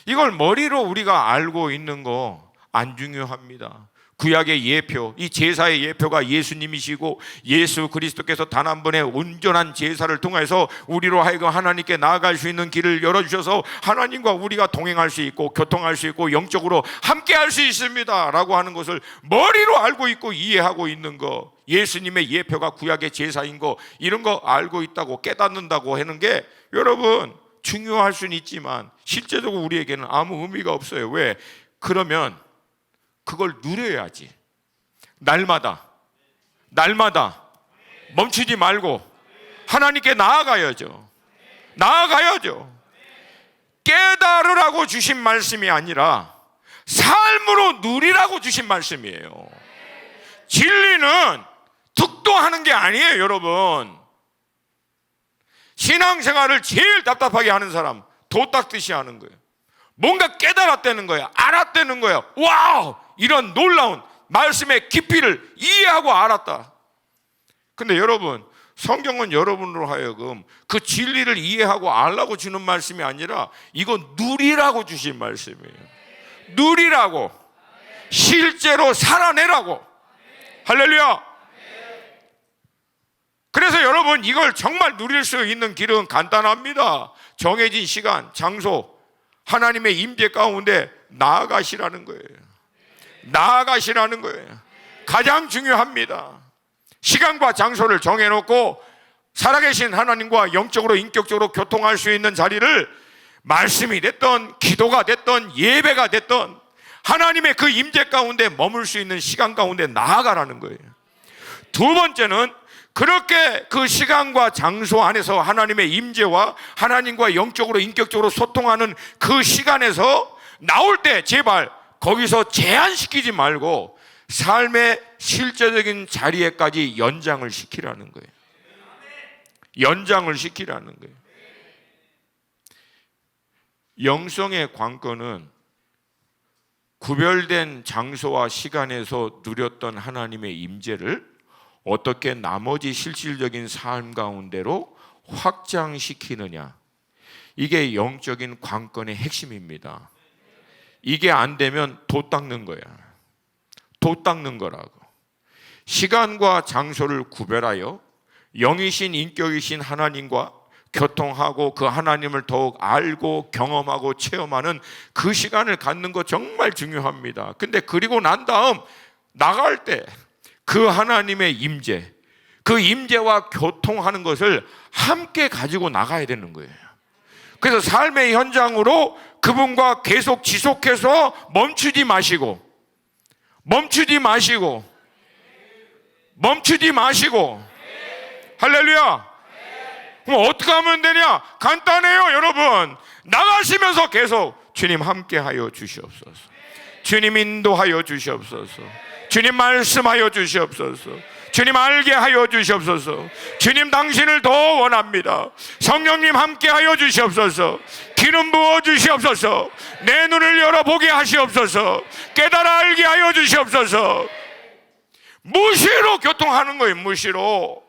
S1: 이걸 머리로 우리가 알고 있는 거 안 중요합니다. 구약의 예표, 이 제사의 예표가 예수님이시고 예수 그리스도께서 단 한 번의 온전한 제사를 통해서 우리로 하여금 하나님께 나아갈 수 있는 길을 열어주셔서 하나님과 우리가 동행할 수 있고 교통할 수 있고 영적으로 함께할 수 있습니다 라고 하는 것을 머리로 알고 있고 이해하고 있는 거, 예수님의 예표가 구약의 제사인 거, 이런 거 알고 있다고 깨닫는다고 하는 게 여러분 중요할 수는 있지만 실제적으로 우리에게는 아무 의미가 없어요. 왜? 그러면 그걸 누려야지. 날마다 멈추지 말고 하나님께 나아가야죠. 깨달으라고 주신 말씀이 아니라 삶으로 누리라고 주신 말씀이에요. 진리는 득도하는 게 아니에요, 여러분. 신앙생활을 제일 답답하게 하는 사람, 도 닦듯이 하는 거예요. 뭔가 깨달았다는 거야, 알았다는 거야. 와우! 이런 놀라운 말씀의 깊이를 이해하고 알았다. 근데 여러분, 성경은 여러분으로 하여금 그 진리를 이해하고 알라고 주는 말씀이 아니라 이거 누리라고 주신 말씀이에요. 누리라고, 실제로 살아내라고. 할렐루야. 그래서 여러분, 이걸 정말 누릴 수 있는 길은 간단합니다. 정해진 시간, 장소, 하나님의 임재 가운데 나아가시라는 거예요. 가장 중요합니다. 시간과 장소를 정해놓고 살아계신 하나님과 영적으로 인격적으로 교통할 수 있는 자리를 말씀이 됐던 기도가 됐던 예배가 됐던 하나님의 그 임재 가운데 머물 수 있는 시간 가운데 나아가라는 거예요. 두 번째는 그렇게 그 시간과 장소 안에서 하나님의 임재와 하나님과 영적으로 인격적으로 소통하는 그 시간에서 나올 때 제발 거기서 제한시키지 말고 삶의 실제적인 자리에까지 연장을 시키라는 거예요. 영성의 관건은 구별된 장소와 시간에서 누렸던 하나님의 임재를 어떻게 나머지 실질적인 삶 가운데로 확장시키느냐, 이게 영적인 관건의 핵심입니다. 이게 안 되면 돛 닦는 거야. 돛 닦는 거라고. 시간과 장소를 구별하여 영이신 인격이신 하나님과 교통하고 그 하나님을 더욱 알고 경험하고 체험하는 그 시간을 갖는 거 정말 중요합니다. 근데 그리고 난 다음 나갈 때 그 하나님의 임재, 그 임재와 교통하는 것을 함께 가지고 나가야 되는 거예요. 그래서 삶의 현장으로 그분과 계속 지속해서 멈추지 마시고 할렐루야. 그럼 어떻게 하면 되냐? 간단해요, 여러분. 나가시면서 계속 주님 함께 하여 주시옵소서, 주님 인도하여 주시옵소서, 주님 말씀하여 주시옵소서, 주님 알게 하여 주시옵소서, 주님 당신을 더 원합니다. 성령님 함께 하여 주시옵소서, 기름 부어 주시옵소서, 내 눈을 열어보게 하시옵소서, 깨달아 알게 하여 주시옵소서. 무시로 교통하는 거예요. 무시로.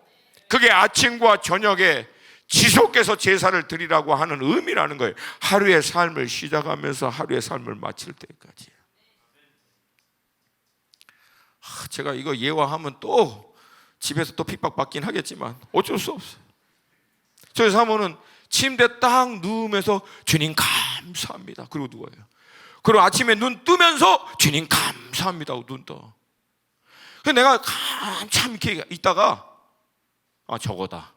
S1: 그게 아침과 저녁에 지속해서 제사를 드리라고 하는 의미라는 거예요. 하루의 삶을 시작하면서 하루의 삶을 마칠 때까지. 제가 이거 예화하면 또 집에서 또 핍박받긴 하겠지만 어쩔 수 없어요. 저희 사모는 침대에 딱 누우면서 주님 감사합니다 그리고 누워요. 그리고 아침에 눈 뜨면서 주님 감사합니다 하고 눈 떠. 그래서 내가 참 이렇게 있다가 저거다.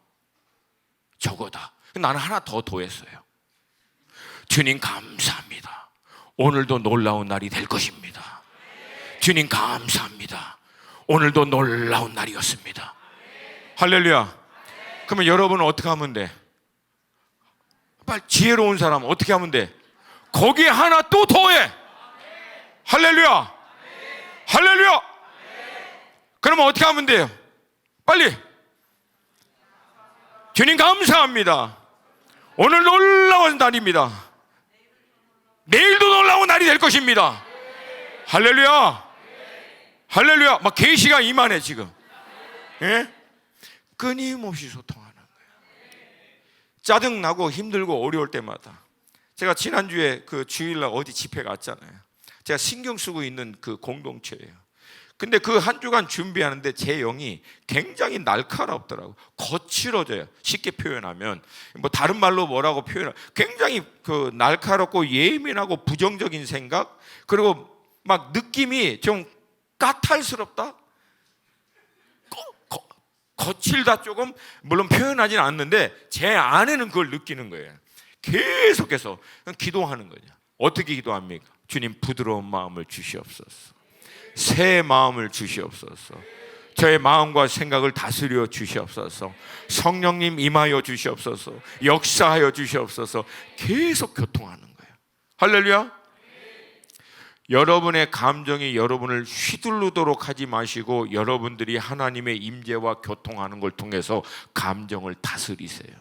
S1: 나는 하나 더 더했어요. 주님 감사합니다, 오늘도 놀라운 날이 될 것입니다. 주님 감사합니다, 오늘도 놀라운 날이었습니다. 할렐루야. 그러면 여러분은 어떻게 하면 돼? 빨리 지혜로운 사람 어떻게 하면 돼? 거기에 하나 또 더해. 할렐루야. 할렐루야. 그러면 어떻게 하면 돼요? 빨리. 주님 감사합니다, 오늘 놀라운 날입니다. 내일도 놀라운 날이 될 것입니다. 할렐루야. 할렐루야. 막 계시가 임하네 지금. 예? 끊임없이 소통하는 거예요. 짜증나고 힘들고 어려울 때마다. 제가 지난주에 그 주일날 어디 집회 갔잖아요. 제가 신경 쓰고 있는 그 공동체예요. 근데 그 한 주간 준비하는데 제 영이 굉장히 날카롭더라고. 거칠어져요. 쉽게 표현하면 뭐 다른 말로 뭐라고 표현하면 굉장히 그 날카롭고 예민하고 부정적인 생각, 그리고 막 느낌이 좀 까탈스럽다, 거칠다, 조금 물론 표현하지는 않는데 제 안에는 그걸 느끼는 거예요. 계속해서 기도하는 거죠. 어떻게 기도합니까? 주님 부드러운 마음을 주시옵소서, 새 마음을 주시옵소서, 저의 마음과 생각을 다스려 주시옵소서, 성령님 임하여 주시옵소서, 역사하여 주시옵소서. 계속 교통하는 거예요. 할렐루야. 여러분의 감정이 여러분을 휘둘르도록 하지 마시고 여러분들이 하나님의 임재와 교통하는 걸 통해서 감정을 다스리세요.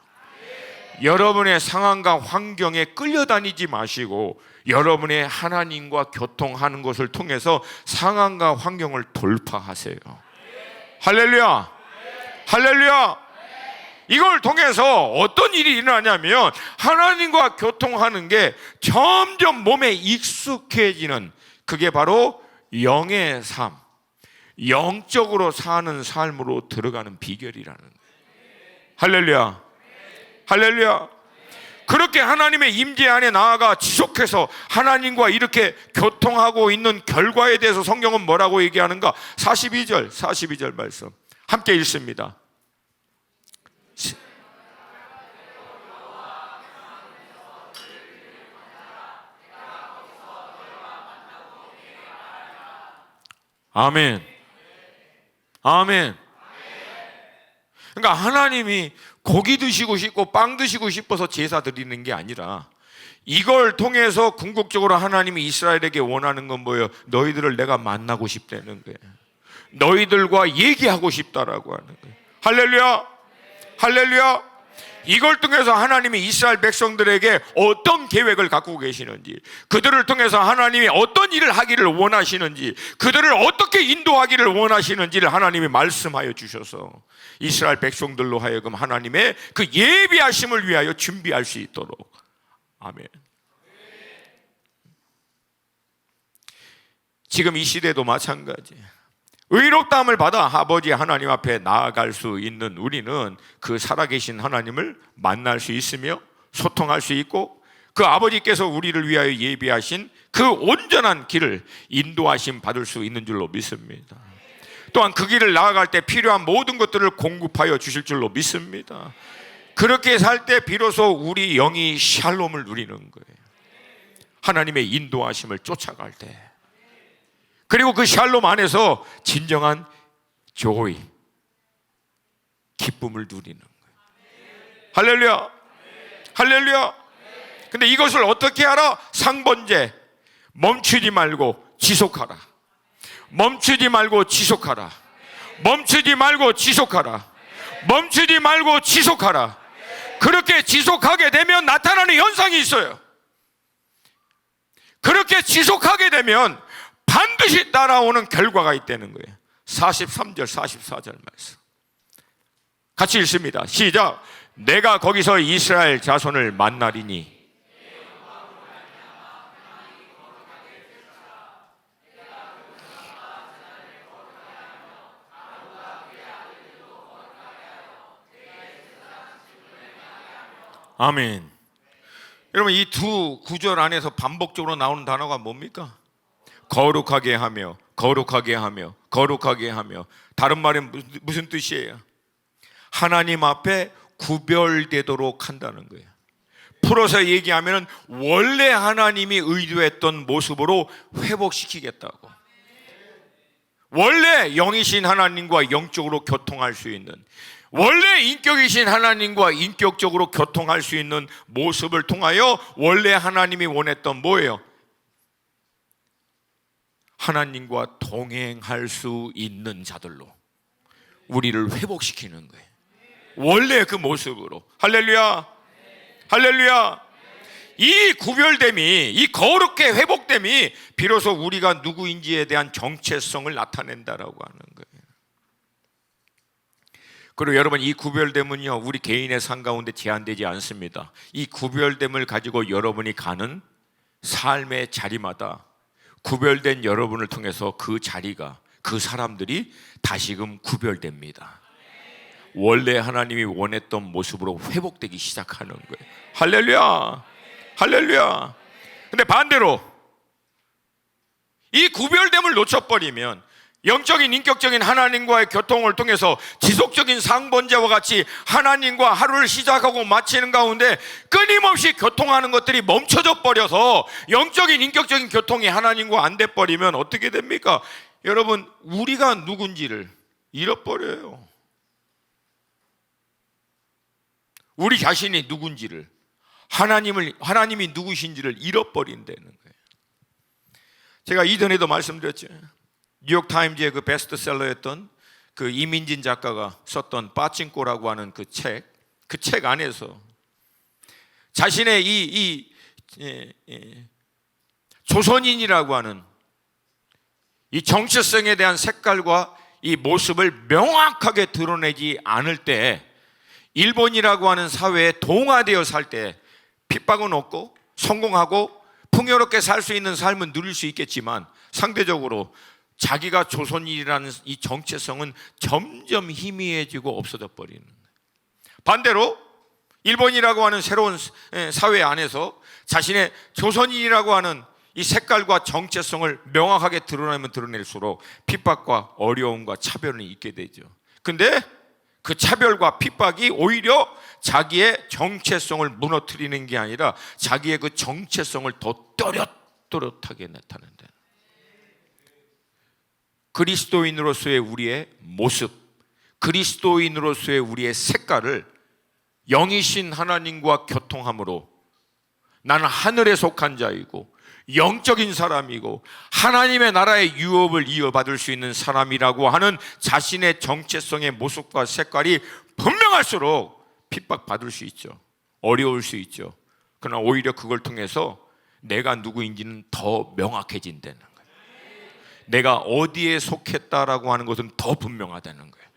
S1: 여러분의 상황과 환경에 끌려다니지 마시고 여러분의 하나님과 교통하는 것을 통해서 상황과 환경을 돌파하세요. 할렐루야. 할렐루야. 이걸 통해서 어떤 일이 일어나냐면 하나님과 교통하는 게 점점 몸에 익숙해지는, 그게 바로 영의 삶, 영적으로 사는 삶으로 들어가는 비결이라는 거예요. 할렐루야. 할렐루야. 그렇게 하나님의 임재 안에 나아가 지속해서 하나님과 이렇게 교통하고 있는 결과에 대해서 성경은 뭐라고 얘기하는가? 42절 말씀 함께 읽습니다. 아멘. 아멘. 그러니까 하나님이 고기 드시고 싶고 빵 드시고 싶어서 제사 드리는 게 아니라 이걸 통해서 궁극적으로 하나님이 이스라엘에게 원하는 건 뭐예요? 너희들을 내가 만나고 싶다는 거예요. 너희들과 얘기하고 싶다라고 하는 거예요. 할렐루야. 할렐루야. 이걸 통해서 하나님이 이스라엘 백성들에게 어떤 계획을 갖고 계시는지, 그들을 통해서 하나님이 어떤 일을 하기를 원하시는지, 그들을 어떻게 인도하기를 원하시는지를 하나님이 말씀하여 주셔서 이스라엘 백성들로 하여금 하나님의 그 예비하심을 위하여 준비할 수 있도록. 아멘. 지금 이 시대도 마찬가지. 의롭다함을 받아 아버지 하나님 앞에 나아갈 수 있는 우리는 그 살아계신 하나님을 만날 수 있으며 소통할 수 있고, 그 아버지께서 우리를 위하여 예비하신 그 온전한 길을 인도하심 받을 수 있는 줄로 믿습니다. 또한 그 길을 나아갈 때 필요한 모든 것들을 공급하여 주실 줄로 믿습니다. 그렇게 살 때 비로소 우리 영이 샬롬을 누리는 거예요. 하나님의 인도하심을 쫓아갈 때, 그리고 그 샬롬 안에서 진정한 조이, 기쁨을 누리는 거예요. 할렐루야, 할렐루야. 근데 이것을 어떻게 하라? 상번제, 멈추지 말고 지속하라. 멈추지 말고 지속하라. 멈추지 말고 지속하라. 멈추지 말고 지속하라. 그렇게 지속하게 되면 나타나는 현상이 있어요. 그렇게 지속하게 되면 반드시 따라오는 결과가 있다는 거예요. 43절 44절 말씀 같이 읽습니다. 시작. 내가 거기서 이스라엘 자손을 만나리니 아멘. 여러분, 이 두 구절 안에서 반복적으로 나오는 단어가 뭡니까? 거룩하게 하며, 거룩하게 하며, 거룩하게 하며. 다른 말은 무슨 뜻이에요? 하나님 앞에 구별되도록 한다는 거예요. 풀어서 얘기하면 원래 하나님이 의도했던 모습으로 회복시키겠다고. 원래 영이신 하나님과 영적으로 교통할 수 있는, 원래 인격이신 하나님과 인격적으로 교통할 수 있는 모습을 통하여 원래 하나님이 원했던 뭐예요? 하나님과 동행할 수 있는 자들로 우리를 회복시키는 거예요. 원래 그 모습으로. 할렐루야, 할렐루야. 이 구별됨이, 이 거룩게 회복됨이 비로소 우리가 누구인지에 대한 정체성을 나타낸다라고 하는 거예요. 그리고 여러분, 이 구별됨은요, 우리 개인의 삶 가운데 제한되지 않습니다. 이 구별됨을 가지고 여러분이 가는 삶의 자리마다 구별된 여러분을 통해서 그 자리가, 그 사람들이 다시금 구별됩니다. 원래 하나님이 원했던 모습으로 회복되기 시작하는 거예요. 할렐루야, 할렐루야. 근데 반대로 이 구별됨을 놓쳐버리면 영적인 인격적인 하나님과의 교통을 통해서 지속적인 상번제와 같이 하나님과 하루를 시작하고 마치는 가운데 끊임없이 교통하는 것들이 멈춰져 버려서 영적인 인격적인 교통이 하나님과 안 돼 버리면 어떻게 됩니까? 여러분, 우리가 누군지를 잃어버려요. 우리 자신이 누군지를, 하나님이 누구신지를 잃어버린다는 거예요. 제가 이전에도 말씀드렸죠. 뉴욕 타임즈의 그 베스트셀러였던 그 이민진 작가가 썼던 빠칭코라고 하는 그 책 안에서 자신의 조선인이라고 하는 이 정체성에 대한 색깔과 이 모습을 명확하게 드러내지 않을 때 일본이라고 하는 사회에 동화되어 살 때 핍박은 없고 성공하고 풍요롭게 살 수 있는 삶은 누릴 수 있겠지만 상대적으로 자기가 조선인이라는 이 정체성은 점점 희미해지고 없어져 버리는 거예요. 반대로 일본이라고 하는 새로운 사회 안에서 자신의 조선인이라고 하는 이 색깔과 정체성을 명확하게 드러내면 드러낼수록 핍박과 어려움과 차별은 있게 되죠. 근데 그 차별과 핍박이 오히려 자기의 정체성을 무너뜨리는 게 아니라 자기의 그 정체성을 더 또렷또렷하게 나타낸다. 그리스도인으로서의 우리의 모습, 그리스도인으로서의 우리의 색깔을 영이신 하나님과 교통함으로 나는 하늘에 속한 자이고 영적인 사람이고 하나님의 나라의 유업을 이어받을 수 있는 사람이라고 하는 자신의 정체성의 모습과 색깔이 분명할수록 핍박받을 수 있죠. 어려울 수 있죠. 그러나 오히려 그걸 통해서 내가 누구인지는 더 명확해진다는 거예요. 내가 어디에 속했다라고 하는 것은 더 분명하다는 거예요.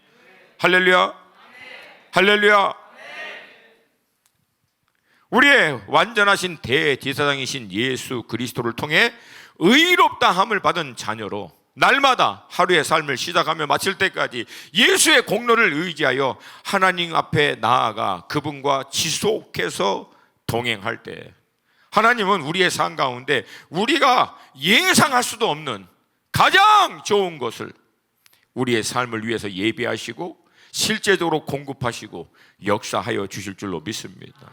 S1: 할렐루야. 할렐루야. 우리의 완전하신 대제사장이신 예수 그리스도를 통해 의롭다함을 받은 자녀로 날마다 하루의 삶을 시작하며 마칠 때까지 예수의 공로를 의지하여 하나님 앞에 나아가 그분과 지속해서 동행할 때 하나님은 우리의 삶 가운데 우리가 예상할 수도 없는 가장 좋은 것을 우리의 삶을 위해서 예비하시고 실제적으로 공급하시고 역사하여 주실 줄로 믿습니다.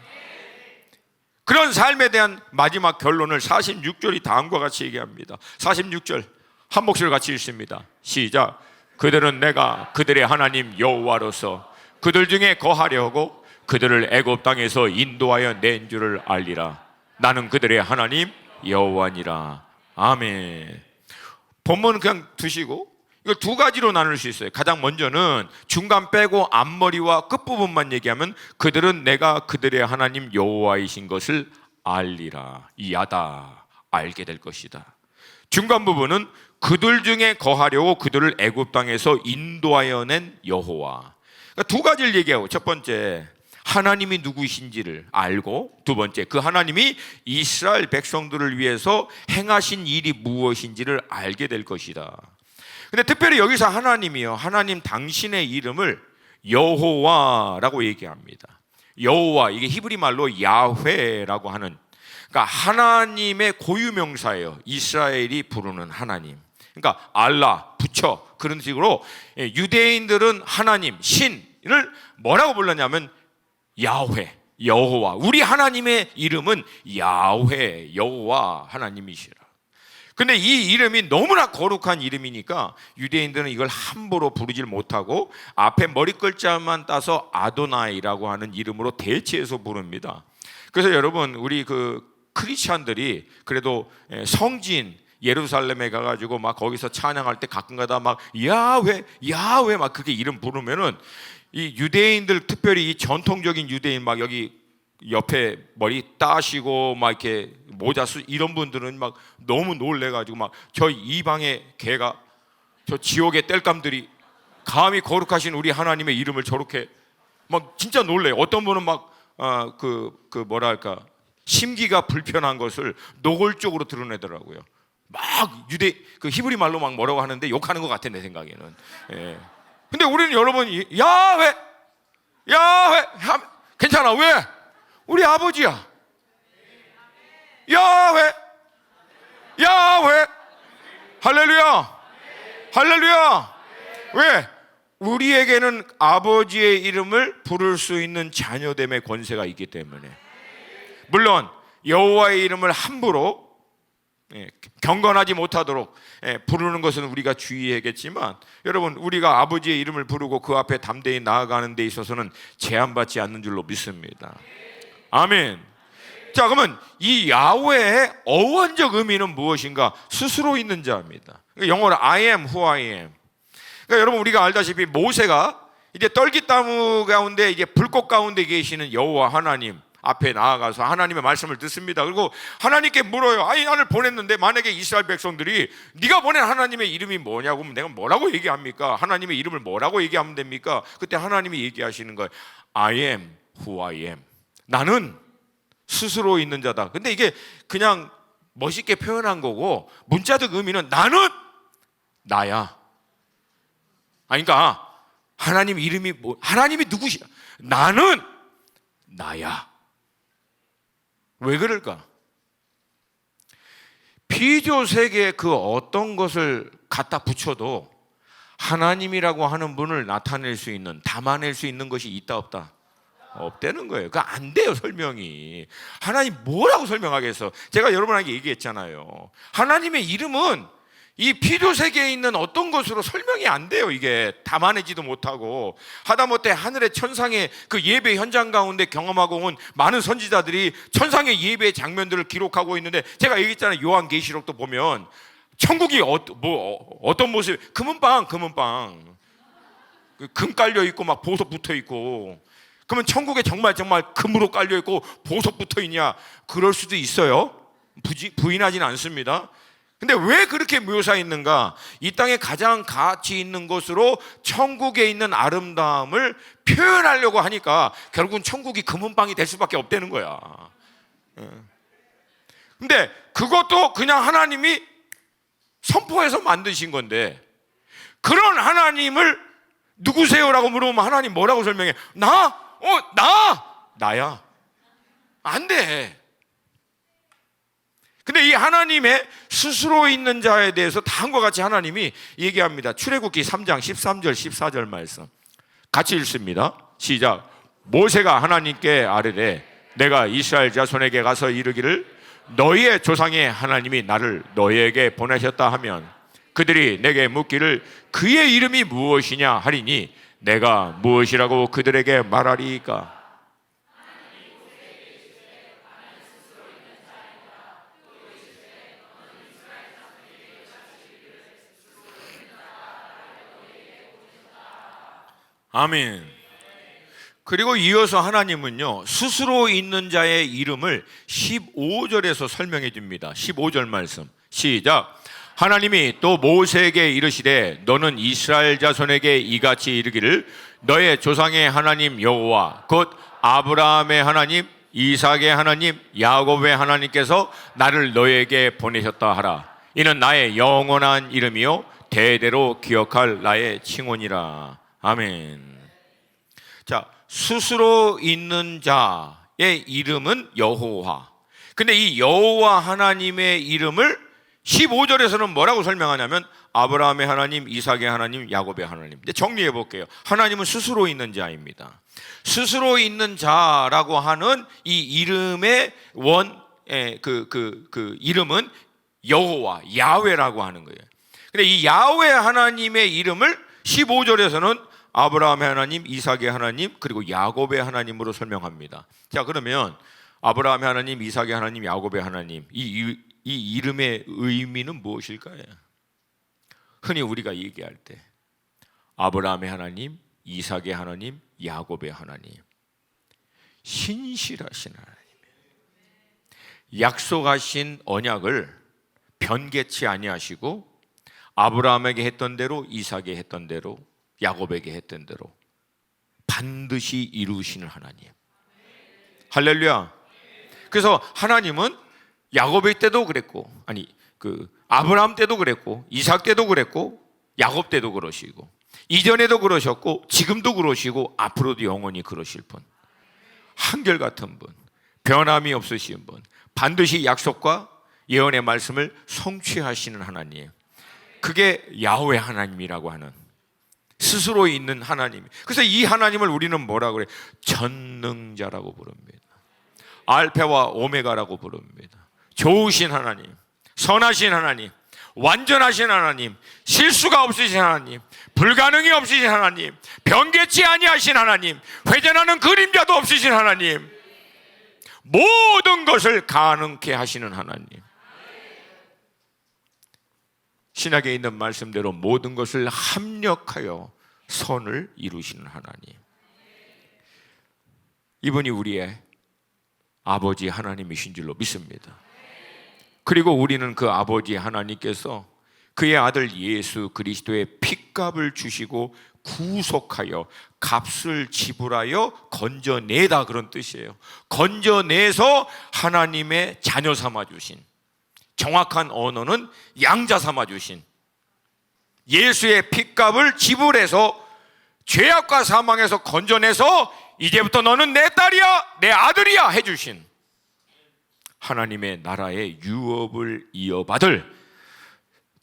S1: 그런 삶에 대한 마지막 결론을 46절이 다음과 같이 얘기합니다. 46절 한 목소리 같이 읽습니다. 시작. 그들은 내가 그들의 하나님 여호와로서 그들 중에 거하려고 그들을 애굽 땅에서 인도하여 낸 줄을 알리라. 나는 그들의 하나님 여호와니라. 아멘. 본문 그냥 두시고 이걸 두 가지로 나눌 수 있어요. 가장 먼저는 중간 빼고 앞머리와 끝부분만 얘기하면 그들은 내가 그들의 하나님 여호와이신 것을 알리라. 이하다. 알게 될 것이다. 중간 부분은 그들 중에 거하려고 그들을 애굽 땅에서 인도하여 낸 여호와. 그러니까 두 가지를 얘기하고, 첫 번째 하나님이 누구이신지를 알고, 두 번째 그 하나님이 이스라엘 백성들을 위해서 행하신 일이 무엇인지를 알게 될 것이다. 근데 특별히 여기서 하나님이요, 하나님 당신의 이름을 여호와라고 얘기합니다. 여호와, 이게 히브리 말로 야훼라고 하는, 그러니까 하나님의 고유명사예요. 이스라엘이 부르는 하나님, 그러니까 알라, 부처, 그런 식으로 유대인들은 하나님, 신을 뭐라고 불렀냐면 야훼, 여호와. 우리 하나님의 이름은 야훼, 여호와 하나님이시라. 근데 이 이름이 너무나 거룩한 이름이니까 유대인들은 이걸 함부로 부르질 못하고 앞에 머리 글자만 따서 아도나이라고 하는 이름으로 대체해서 부릅니다. 그래서 여러분, 우리 그 크리스찬들이 그래도 성진 예루살렘에 가가지고 막 거기서 찬양할 때 가끔가다 막 야훼, 야훼 막 그렇게 이름 부르면은 이 유대인들, 특별히 이 전통적인 유대인, 막 여기 옆에 머리 따시고 막 이렇게 모자 쓰 이런 분들은 막 너무 놀래가지고 막 저 이방의 개가, 저 지옥의 땔감들이 감히 거룩하신 우리 하나님의 이름을 저렇게 막 진짜 놀래요. 어떤 분은 막 뭐랄까 심기가 불편한 것을 노골적으로 드러내더라고요. 막 그 히브리 말로 막 뭐라고 하는데 욕하는 것 같아, 내 생각에는. 예. 근데 우리는 여러분 야훼, 야훼 괜찮아. 왜? 우리 아버지야. 야훼, 야훼. 할렐루야, 할렐루야. 왜? 우리에게는 아버지의 이름을 부를 수 있는 자녀됨의 권세가 있기 때문에. 물론 여호와의 이름을 함부로 경건하지 못하도록 부르는 것은 우리가 주의해야겠지만, 여러분, 우리가 아버지의 이름을 부르고 그 앞에 담대히 나아가는 데 있어서는 제한받지 않는 줄로 믿습니다. 아멘. 자, 그러면 이 야훼의 어원적 의미는 무엇인가? 스스로 있는 자입니다. 영어로 I am who I am. 그러니까 여러분, 우리가 알다시피 모세가 이제 떨기나무 가운데, 이제 불꽃 가운데 계시는 여호와 하나님 앞에 나아가서 하나님의 말씀을 듣습니다. 그리고 하나님께 물어요. 아니, 나를 보냈는데 만약에 이스라엘 백성들이 네가 보낸 하나님의 이름이 뭐냐고 하면 내가 뭐라고 얘기합니까? 하나님의 이름을 뭐라고 얘기하면 됩니까? 그때 하나님이 얘기하시는 거예요. I am who I am. 나는 스스로 있는 자다. 근데 이게 그냥 멋있게 표현한 거고, 문자적 의미는 나는 나야. 그러니까 하나님 이름이 뭐, 하나님이 누구시야? 나는 나야. 왜 그럴까? 피조 세계에 그 어떤 것을 갖다 붙여도 하나님이라고 하는 분을 나타낼 수 있는, 담아낼 수 있는 것이 있다 없다? 없다는 거예요. 그거 안 돼요, 설명이. 하나님 뭐라고 설명하겠어? 제가 여러분에게 얘기했잖아요. 하나님의 이름은 이 피조 세계에 있는 어떤 것으로 설명이 안 돼요. 이게 담아내지도 못하고, 하다못해 하늘의 천상의 그 예배 현장 가운데 경험하고 온 많은 선지자들이 천상의 예배의 장면들을 기록하고 있는데, 제가 얘기했잖아요. 요한계시록도 보면 천국이 어떤 모습, 금은방 금 깔려 있고 막 보석 붙어 있고, 그러면 천국에 정말 금으로 깔려있고 보석 붙어있냐? 그럴 수도 있어요. 부인하지는 않습니다. 근데 왜 그렇게 묘사했는가? 이 땅에 가장 가치 있는 것으로 천국에 있는 아름다움을 표현하려고 하니까 결국은 천국이 금은방이 될 수밖에 없다는 거야. 근데 그것도 그냥 하나님이 선포해서 만드신 건데, 그런 하나님을 누구세요라고 물어보면 하나님 뭐라고 설명해? 나야. 안 돼. 근데 이 하나님의 스스로 있는 자에 대해서 다음과 같이 하나님이 얘기합니다. 출애굽기 3장 13절 14절 말씀 같이 읽습니다. 시작. 모세가 하나님께 아뢰되 내가 이스라엘 자손에게 가서 이르기를 너희의 조상의 하나님이 나를 너희에게 보내셨다 하면 그들이 내게 묻기를 그의 이름이 무엇이냐 하리니 내가 무엇이라고 그들에게 말하리이까? 아멘. 그리고 이어서 하나님은요, 스스로 있는 자의 이름을 15절에서 설명해 줍니다. 15절 말씀 시작. 하나님이 또 모세에게 이르시되 너는 이스라엘 자손에게 이같이 이르기를 너의 조상의 하나님 여호와 곧 아브라함의 하나님 이삭의 하나님 야곱의 하나님께서 나를 너에게 보내셨다 하라. 이는 나의 영원한 이름이요 대대로 기억할 나의 칭호니라. 아멘. 자, 스스로 있는 자의 이름은 여호와. 근데 이 여호와 하나님의 이름을 15절에서는 뭐라고 설명하냐면 아브라함의 하나님, 이삭의 하나님, 야곱의 하나님. 근데 정리해 볼게요. 하나님은 스스로 있는 자입니다. 스스로 있는 자라고 하는 이 이름의 이름은 여호와, 야훼라고 하는 거예요. 근데 이 야훼 하나님의 이름을 15절에서는 아브라함의 하나님, 이삭의 하나님, 그리고 야곱의 하나님으로 설명합니다. 자, 그러면 아브라함의 하나님, 이삭의 하나님, 야곱의 하나님, 이 이름의 의미는 무엇일까요? 흔히 우리가 얘기할 때 아브라함의 하나님, 이삭의 하나님, 야곱의 하나님, 신실하신 하나님이에요. 약속하신 언약을 변개치 아니하시고 아브라함에게 했던 대로, 이삭에게 했던 대로, 야곱에게 했던 대로 반드시 이루시는 하나님. 할렐루야. 그래서 하나님은 야곱의 때도 그랬고, 아브라함 때도 그랬고, 이삭 때도 그랬고, 야곱 때도 그러시고, 이전에도 그러셨고, 지금도 그러시고, 앞으로도 영원히 그러실 분. 한결같은 분, 변함이 없으신 분, 반드시 약속과 예언의 말씀을 성취하시는 하나님. 그게 야훼 하나님이라고 하는 스스로 있는 하나님. 그래서 이 하나님을 우리는 뭐라고 그래? 전능자라고 부릅니다. 알파와 오메가라고 부릅니다. 좋으신 하나님, 선하신 하나님, 완전하신 하나님, 실수가 없으신 하나님, 불가능이 없으신 하나님, 변개치 아니하신 하나님, 회전하는 그림자도 없으신 하나님, 모든 것을 가능케 하시는 하나님. 신약에 있는 말씀대로 모든 것을 합력하여 선을 이루시는 하나님. 이분이 우리의 아버지 하나님이신 줄로 믿습니다. 그리고 우리는 그 아버지 하나님께서 그의 아들 예수 그리스도의 핏값을 주시고 구속하여 값을 지불하여 건져내다, 그런 뜻이에요. 건져내서 하나님의 자녀 삼아주신, 정확한 언어는 양자 삼아주신, 예수의 핏값을 지불해서 죄악과 사망에서 건져내서 이제부터 너는 내 딸이야, 내 아들이야 해주신 하나님의 나라의 유업을 이어받을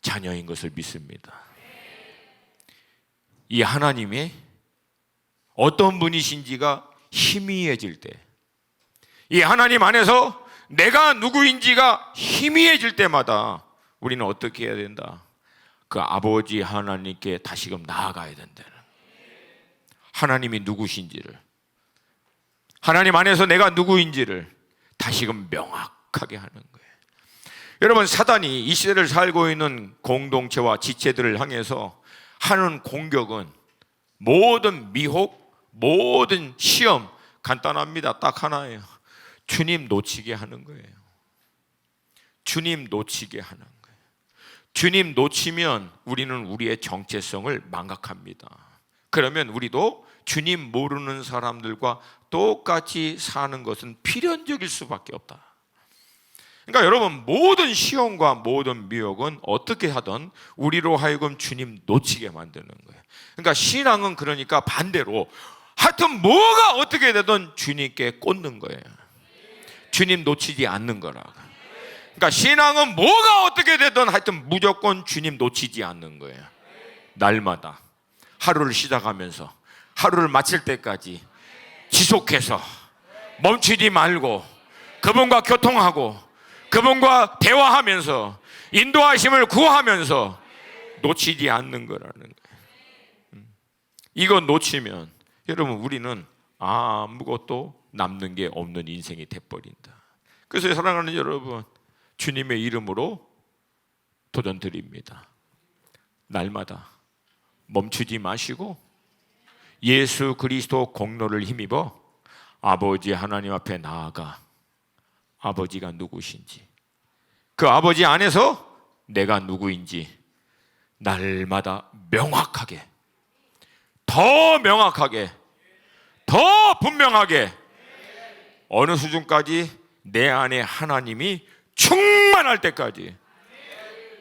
S1: 자녀인 것을 믿습니다. 이 하나님이 어떤 분이신지가 희미해질 때, 이 하나님 안에서 내가 누구인지가 희미해질 때마다 우리는 어떻게 해야 된다? 그 아버지 하나님께 다시금 나아가야 된다는, 하나님이 누구신지를, 하나님 안에서 내가 누구인지를 다시금 명확하게 하는 거예요. 여러분, 사단이 이 시대를 살고 있는 공동체와 지체들을 향해서 하는 공격은 모든 미혹, 모든 시험 간단합니다. 딱 하나예요. 주님 놓치게 하는 거예요. 주님 놓치게 하는 거예요. 주님 놓치면 우리는 우리의 정체성을 망각합니다. 그러면 우리도 주님 모르는 사람들과 똑같이 사는 것은 필연적일 수밖에 없다. 그러니까 여러분, 모든 시험과 모든 미혹은 어떻게 하든 우리로 하여금 주님 놓치게 만드는 거예요. 그러니까 신앙은 그러니까 반대로 하여튼 뭐가 어떻게 되든 주님께 꽂는 거예요. 주님 놓치지 않는 거라고. 그러니까 신앙은 뭐가 어떻게 되든 하여튼 무조건 주님 놓치지 않는 거예요. 날마다 하루를 시작하면서 하루를 마칠 때까지 지속해서 멈추지 말고 그분과 교통하고 그분과 대화하면서 인도하심을 구하면서 놓치지 않는 거라는 거예요. 이거 놓치면 여러분 우리는 아무것도 남는 게 없는 인생이 돼버린다. 그래서 사랑하는 여러분, 주님의 이름으로 도전 드립니다. 날마다 멈추지 마시고 예수 그리스도 공로를 힘입어 아버지 하나님 앞에 나아가 아버지가 누구신지, 그 아버지 안에서 내가 누구인지 날마다 명확하게, 더 명확하게, 더 분명하게, 어느 수준까지 내 안에 하나님이 충만할 때까지,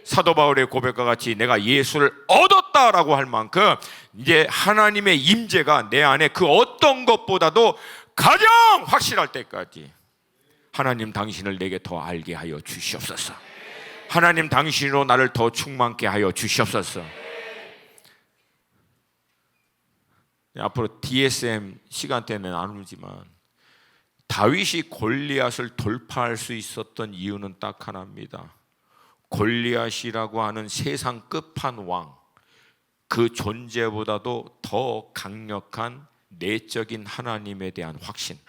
S1: 사도 바울의 고백과 같이 내가 예수를 얻었다라고 할 만큼 이제 하나님의 임재가 내 안에 그 어떤 것보다도 가장 확실할 때까지 하나님 당신을 내게 더 알게 하여 주시옵소서. 하나님 당신으로 나를 더 충만케 하여 주시옵소서. 앞으로 DSM 시간 때문에 나누지만 다윗이 골리앗을 돌파할 수 있었던 이유는 딱 하나입니다. 골리앗이라고 하는 세상 끝판왕, 그 존재보다도 더 강력한 내적인 하나님에 대한 확신,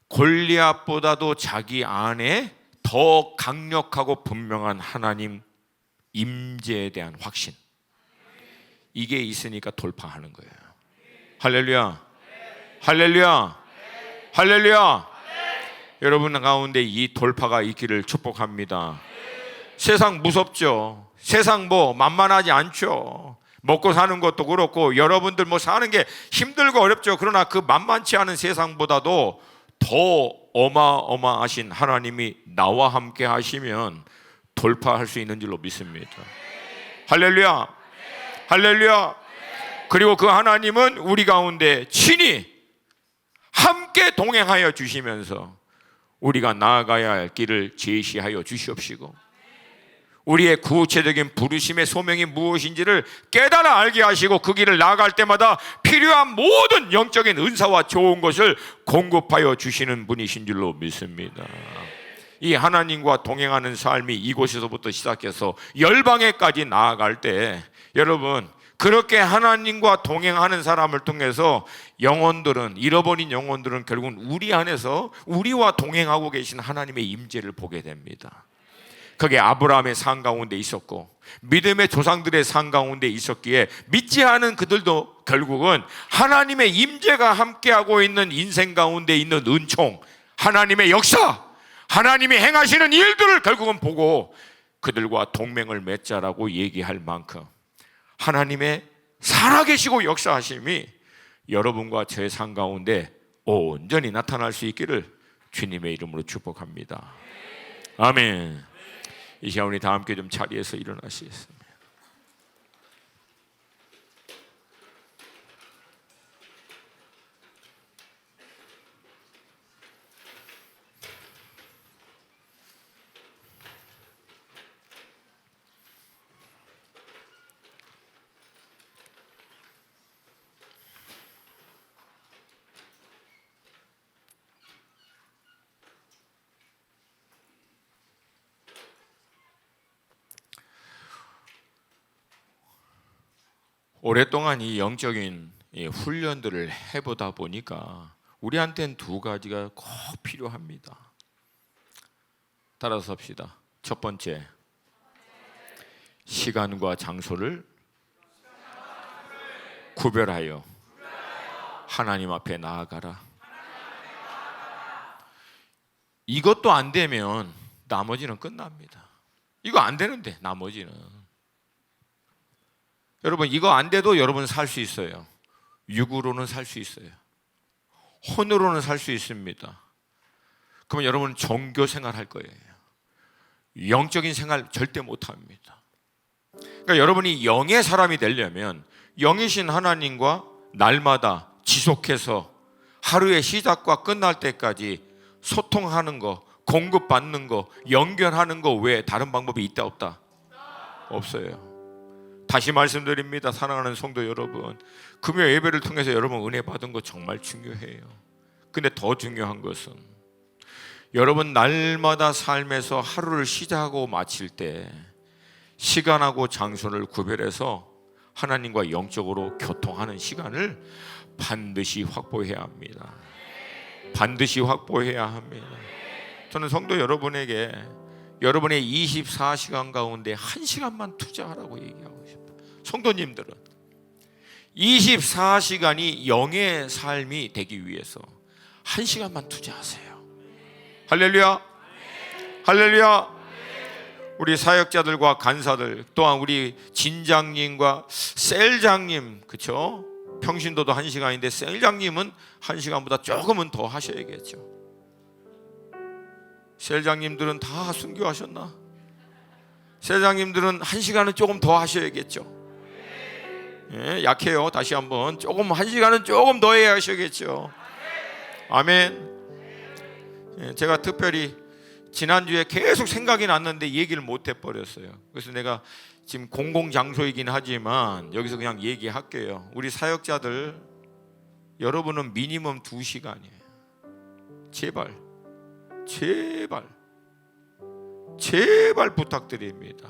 S1: 골리앗보다도 자기 안에 더 강력하고 분명한 하나님 임재에 대한 확신, 이게 있으니까 돌파하는 거예요. 할렐루야, 할렐루야, 할렐루야. 여러분 가운데 이 돌파가 있기를 축복합니다. 세상 무섭죠. 세상 뭐 만만하지 않죠. 먹고 사는 것도 그렇고 여러분들 뭐 사는 게 힘들고 어렵죠. 그러나 그 만만치 않은 세상보다도 더 어마어마하신 하나님이 나와 함께 하시면 돌파할 수 있는 줄로 믿습니다. 할렐루야, 할렐루야. 그리고 그 하나님은 우리 가운데 친히 함께 동행하여 주시면서 우리가 나아가야 할 길을 제시하여 주시옵시고, 우리의 구체적인 부르심의 소명이 무엇인지를 깨달아 알게 하시고 그 길을 나아갈 때마다 필요한 모든 영적인 은사와 좋은 것을 공급하여 주시는 분이신 줄로 믿습니다. 이 하나님과 동행하는 삶이 이곳에서부터 시작해서 열방에까지 나아갈 때, 여러분 그렇게 하나님과 동행하는 사람을 통해서 영혼들은, 잃어버린 영혼들은 결국은 우리 안에서 우리와 동행하고 계신 하나님의 임재를 보게 됩니다. 그게 아브라함의 상 가운데 있었고 믿음의 조상들의 상 가운데 있었기에 믿지 않은 그들도 결국은 하나님의 임재가 함께하고 있는 인생 가운데 있는 은총, 하나님의 역사, 하나님이 행하시는 일들을 결국은 보고 그들과 동맹을 맺자라고 얘기할 만큼 하나님의 살아계시고 역사하심이 여러분과 제 삶 가운데 온전히 나타날 수 있기를 주님의 이름으로 축복합니다. 아멘. 이 시간 우리 다 함께 좀 자리에서 일어나시겠습니다. 오랫동안 이 영적인 훈련들을 해보다 보니까 우리한테는 두 가지가 꼭 필요합니다. 따라서 합시다. 첫 번째, 시간과 장소를 구별하여 하나님 앞에 나아가라. 이것도 안 되면 나머지는 끝납니다. 이거 안 되는데 나머지는, 여러분 이거 안 돼도 여러분 살 수 있어요. 육으로는 살 수 있어요. 혼으로는 살 수 있습니다. 그러면 여러분 종교 생활 할 거예요. 영적인 생활 절대 못 합니다. 그러니까 여러분이 영의 사람이 되려면 영이신 하나님과 날마다 지속해서 하루의 시작과 끝날 때까지 소통하는 거, 공급받는 거, 연결하는 거 외에 다른 방법이 있다 없다? 없어요. 다시 말씀드립니다. 사랑하는 성도 여러분, 금요 예배를 통해서 여러분 은혜 받은 거 정말 중요해요. 근데 더 중요한 것은 여러분 날마다 삶에서 하루를 시작하고 마칠 때 시간하고 장소를 구별해서 하나님과 영적으로 교통하는 시간을 반드시 확보해야 합니다. 반드시 확보해야 합니다. 저는 성도 여러분에게 여러분의 24시간 가운데 1시간만 투자하라고 얘기하고 싶어요. 성도님들은 24시간이 영의 삶이 되기 위해서 1시간만 투자하세요. 할렐루야, 할렐루야. 우리 사역자들과 간사들, 또한 우리 진장님과 셀장님, 그렇죠? 평신도도 1시간인데 셀장님은 1시간보다 조금은 더 하셔야겠죠. 셀장님들은 다 순교하셨나? 셀장님들은 1시간은 조금 더 하셔야겠죠. 예, 약해요. 다시 한번 조금 1시간은 조금 더 해야 하셔야겠죠. 아멘. 예, 제가 특별히 지난주에 계속 생각이 났는데 얘기를 못 해버렸어요. 그래서 내가 지금 공공장소이긴 하지만 여기서 그냥 얘기할게요. 우리 사역자들, 여러분은 미니멈 2시간이에요. 제발, 제발, 제발 부탁드립니다.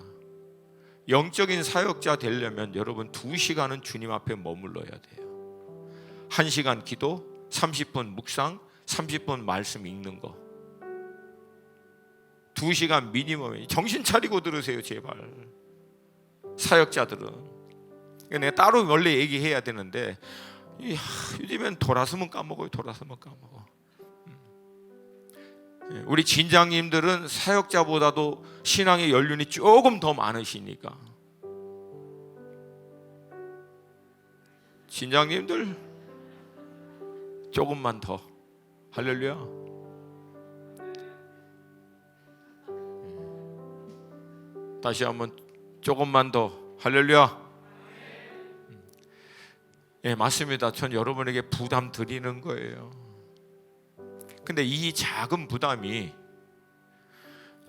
S1: 영적인 사역자 되려면 여러분 2시간은 주님 앞에 머물러야 돼요. 1시간 기도, 30분 묵상, 30분 말씀 읽는 거, 2시간 미니멈이에요. 정신 차리고 들으세요, 제발. 사역자들은. 내가 따로 원래 얘기해야 되는데 요즘엔 돌아서면 까먹어요. 돌아서면 까먹어. 우리 진장님들은 사역자보다도 신앙의 연륜이 조금 더 많으시니까 진장님들 조금만 더. 할렐루야. 다시 한번 조금만 더. 할렐루야. 예, 맞습니다. 전 여러분에게 부담 드리는 거예요. 근데 이 작은 부담이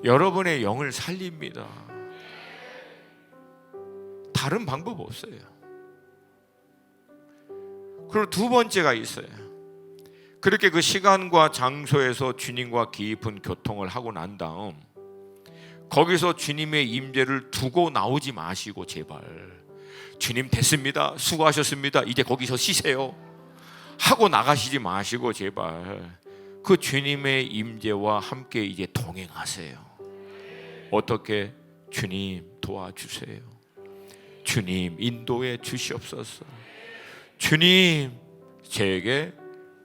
S1: 여러분의 영을 살립니다. 다른 방법 없어요. 그리고 두 번째가 있어요. 그렇게 그 시간과 장소에서 주님과 깊은 교통을 하고 난 다음 거기서 주님의 임재를 두고 나오지 마시고 제발 주님 됐습니다, 수고하셨습니다, 이제 거기서 쉬세요 하고 나가시지 마시고 제발 그 주님의 임재와 함께 이제 동행하세요. 어떻게? 주님 도와주세요. 주님 인도해 주시옵소서. 주님 제게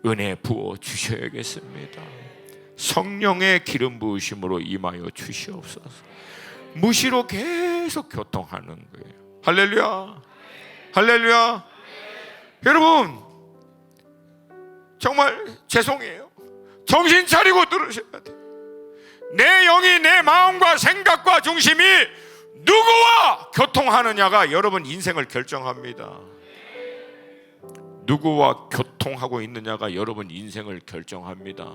S1: 은혜 부어 주셔야겠습니다. 성령의 기름 부으심으로 임하여 주시옵소서. 무시로 계속 교통하는 거예요. 할렐루야, 할렐루야. 여러분 정말 죄송해요. 정신 차리고 들으셔야 돼요. 내 영이, 내 마음과 생각과 중심이 누구와 교통하느냐가 여러분 인생을 결정합니다. 누구와 교통하고 있느냐가 여러분 인생을 결정합니다.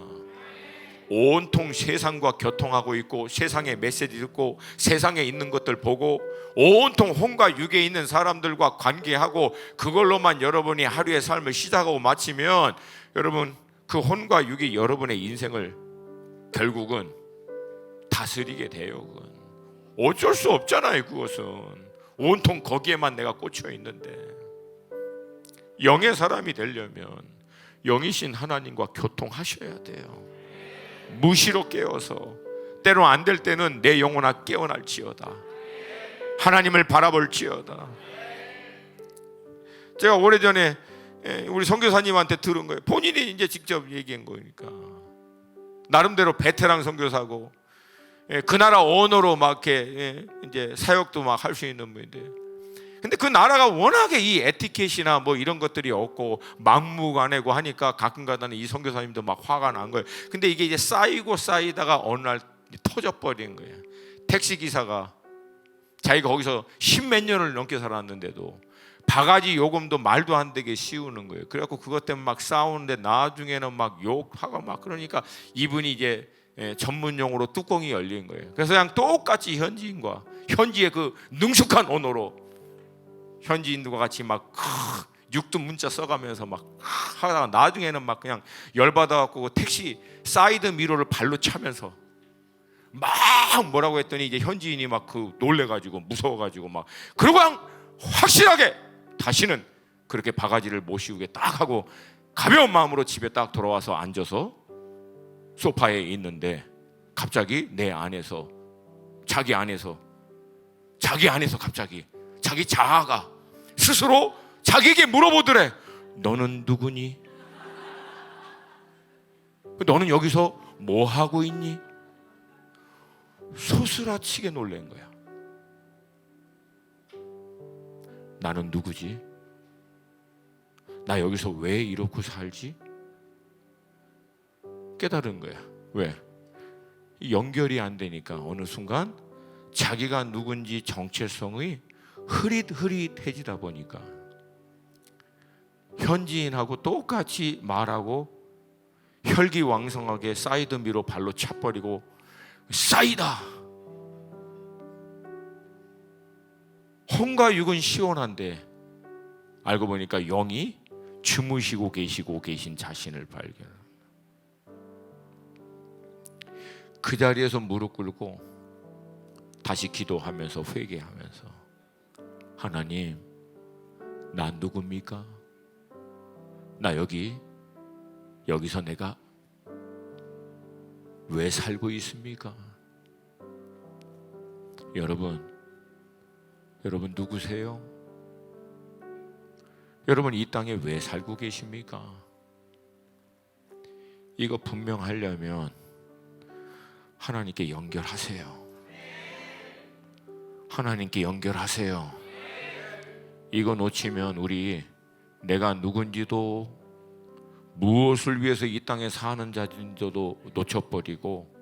S1: 온통 세상과 교통하고 있고 세상의 메시지 듣고 세상에 있는 것들 보고 온통 혼과 육에 있는 사람들과 관계하고 그걸로만 여러분이 하루의 삶을 시작하고 마치면 여러분 그 혼과 육이 여러분의 인생을 결국은 다스리게 돼요. 그건 어쩔 수 없잖아요. 그것은 온통 거기에만 내가 꽂혀 있는데 영의 사람이 되려면 영이신 하나님과 교통하셔야 돼요. 무시로 깨어서 때로 안 될 때는 내 영혼아 깨어날지어다. 하나님을 바라볼지어다. 제가 오래전에 우리 선교사님한테 들은 거예요. 본인이 이제 직접 얘기한 거니까. 나름대로 베테랑 선교사고 그 나라 언어로 막 이렇게 이제 사역도 막 할 수 있는 분인데, 근데 그 나라가 워낙에 이 에티켓이나 뭐 이런 것들이 없고 막무가내고 하니까 가끔가다는 이 선교사님도 막 화가 난 거예요. 근데 이게 이제 쌓이고 쌓이다가 어느 날 터져버린 거예요. 택시기사가 자기가 거기서 십몇 년을 넘게 살았는데도 바가지 요금도 말도 안 되게 씌우는 거예요. 그래갖고 그것 때문에 막 싸우는데 나중에는 막 욕하고 막, 그러니까 이분이 이제 전문 용어로 뚜껑이 열린 거예요. 그래서 그냥 똑같이 현지인과 현지의 그 능숙한 언어로 현지인들과 같이 막 육두 문자 써가면서 막 하다가 나중에는 막 그냥 열받아갖고 택시 사이드 미러를 발로 차면서 막 뭐라고 했더니 이제 현지인이 막 그 놀래가지고 무서워가지고 막, 그러고 그냥 확실하게 다시는 그렇게 바가지를 못 씌우게 딱 하고 가벼운 마음으로 집에 딱 돌아와서 앉아서 소파에 있는데 갑자기 내 안에서 자기 안에서 갑자기 자기 자아가 스스로 자기에게 물어보더래. 너는 누구니? 너는 여기서 뭐 하고 있니? 소스라치게 놀란 거야. 나는 누구지? 나 여기서 왜 이렇게 살지? 깨달은 거야. 왜? 연결이 안 되니까 어느 순간 자기가 누군지 정체성이 흐릿흐릿해지다 보니까 현지인하고 똑같이 말하고 혈기왕성하게 사이드 미러 발로 차버리고 싸이다. 혼과 육은 시원한데 알고 보니까 영이 주무시고 계신 자신을 발견합니다. 그 자리에서 무릎 꿇고 다시 기도하면서 회개하면서, 하나님, 나 누굽니까? 나 여기서 내가 왜 살고 있습니까? 여러분 누구세요? 여러분 이 땅에 왜 살고 계십니까? 이거 분명하려면 하나님께 연결하세요. 하나님께 연결하세요. 이거 놓치면 우리 내가 누군지도 무엇을 위해서 이 땅에 사는 자인지도 놓쳐버리고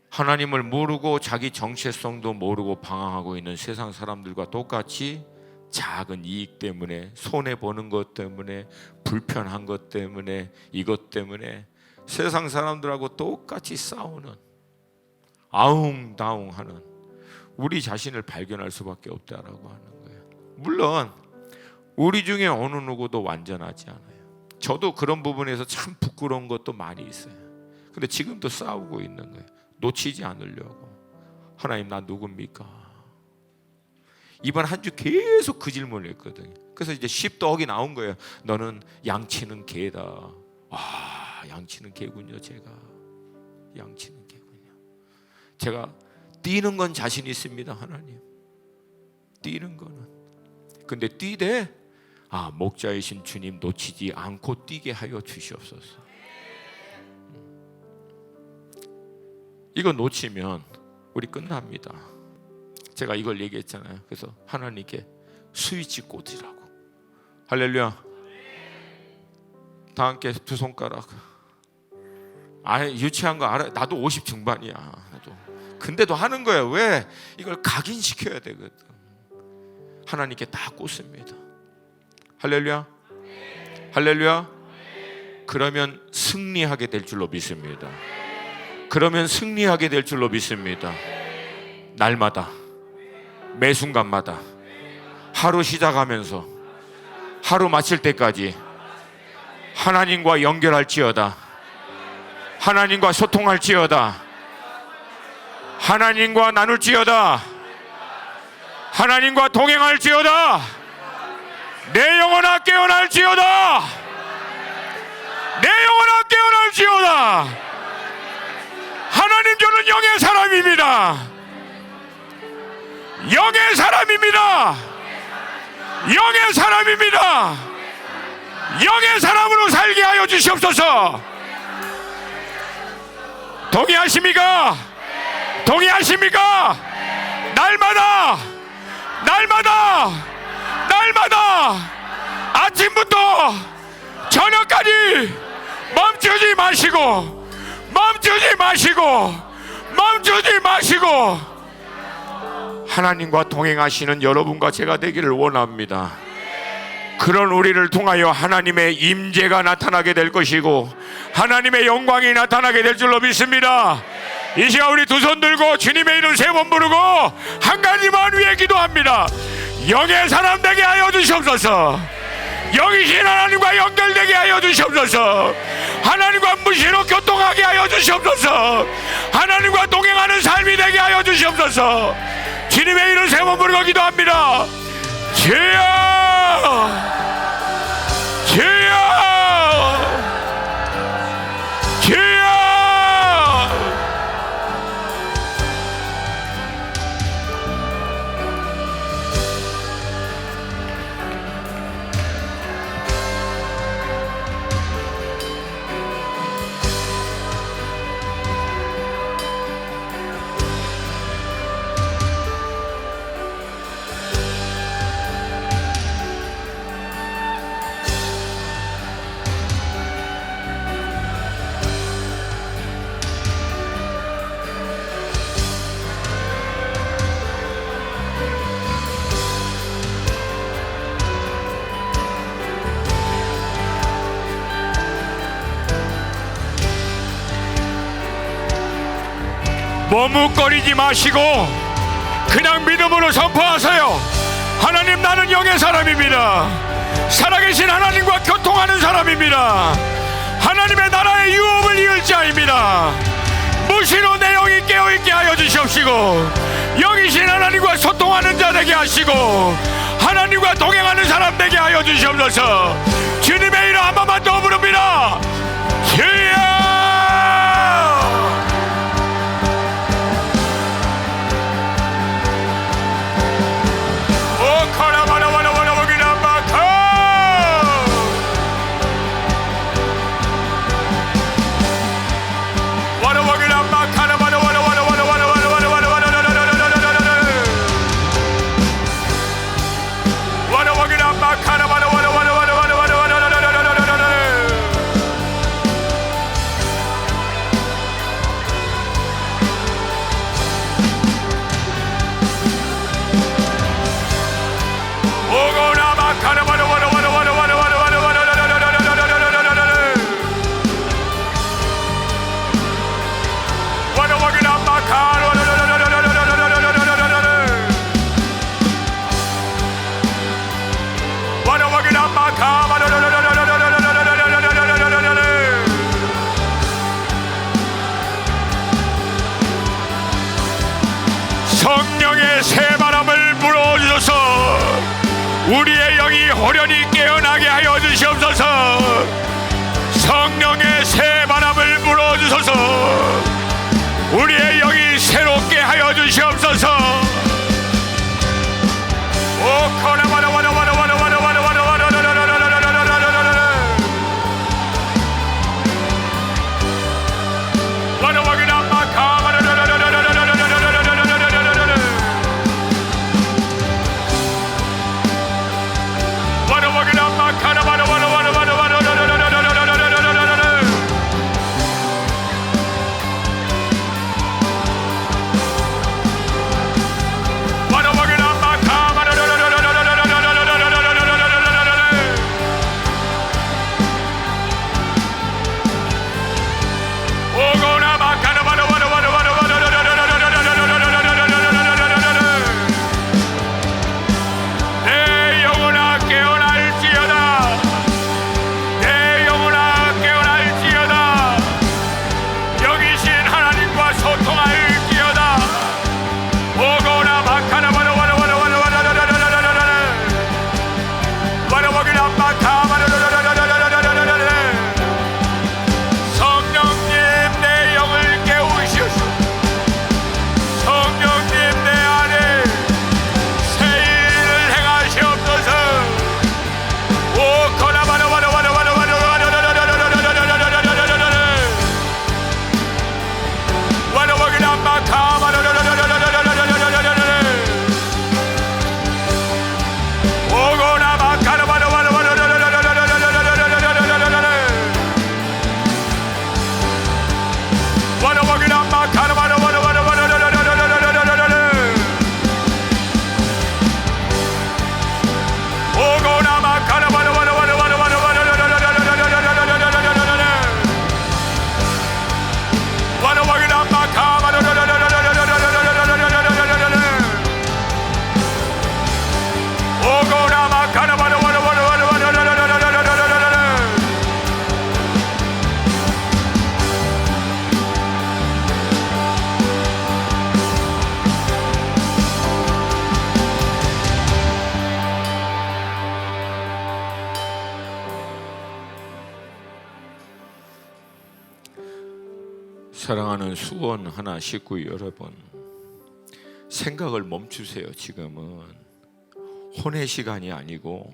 S1: 하나님을 모르고 자기 정체성도 모르고 방황하고 있는 세상 사람들과 똑같이 작은 이익 때문에, 손해보는 것 때문에, 불편한 것 때문에, 이것 때문에 세상 사람들하고 똑같이 싸우는, 아웅다웅하는 우리 자신을 발견할 수밖에 없다라고 하는 거예요. 물론 우리 중에 어느 누구도 완전하지 않아요. 저도 그런 부분에서 참 부끄러운 것도 많이 있어요. 근데 지금도 싸우고 있는 거예요. 놓치지 않으려고. 하나님, 나 누굽니까? 이번 한 주 계속 그 질문을 했거든요. 그래서 이제 십덕이 나온 거예요. 너는 양치는 개다. 아, 양치는 개군요. 제가 양치는 개군요. 제가 뛰는 건 자신 있습니다. 하나님, 뛰는 거는. 근데 뛰되 목자이신 주님 놓치지 않고 뛰게 하여 주시옵소서. 이거 놓치면 우리 끝납니다. 제가 이걸 얘기했잖아요. 그래서 하나님께 스위치 꽂으라고. 할렐루야. 다 함께 두 손가락. 유치한 거 알아. 나도 50 중반이야. 나도. 근데도 하는 거예요. 왜? 이걸 각인시켜야 되거든. 하나님께 다 꽂습니다. 할렐루야. 할렐루야. 그러면 승리하게 될 줄로 믿습니다. 그러면 승리하게 될 줄로 믿습니다. 날마다, 매 순간마다, 하루 시작하면서 하루 마칠 때까지 하나님과 연결할지어다. 하나님과 소통할지어다. 하나님과 나눌지어다. 하나님과 동행할지어다. 내 영혼아 깨어날지어다. 내 영혼아 깨어날지어다. 하나님, 저는 영의 사람입니다. 영의 사람입니다. 영의 사람입니다. 영의 사람으로 살게 하여 주시옵소서. 동의하십니까? 동의하십니까? 날마다 아침부터 저녁까지 멈추지 마시고 하나님과 동행하시는 여러분과 제가 되기를 원합니다. 그런 우리를 통하여 하나님의 임재가 나타나게 될 것이고 하나님의 영광이 나타나게 될 줄로 믿습니다. 이 시간 우리 두 손 들고 주님의 이름 세 번 부르고 한 가지만 위해 기도합니다. 영의 사람 되게 하여 주시옵소서. 영이신 하나님과 연결되게 하여 주시옵소서. 하나님과 무시로 교통하게 하여 주시옵소서. 하나님과 동행하는 삶이 되게 하여 주시옵소서. 주님의 이름 세 번 부르고 기도합니다. 주여, 주여, 주여. 머뭇거리지 마시고 그냥 믿음으로 선포하세요. 하나님, 나는 영의 사람입니다. 살아계신 하나님과 교통하는 사람입니다. 하나님의 나라의 유업을 이을 자입니다. 무시로 내 영이 깨어있게 하여 주시옵시고 영이신 하나님과 소통하는 자 되게 하시고 하나님과 동행하는 사람 되게 하여 주시옵소서. 주님의 이름 한 번만 더 부릅니다. 주여, 성령의 새바람을 불어주셔서 우리의 영이 호련히 깨어나게 하여 주시옵소서. 성령의 새바람을 불어주셔서 우리의 영이 새롭게 하여 주시옵소서. 오 사랑하는 수원 하나 식구 여러분, 생각을 멈추세요. 지금은 혼의 시간이 아니고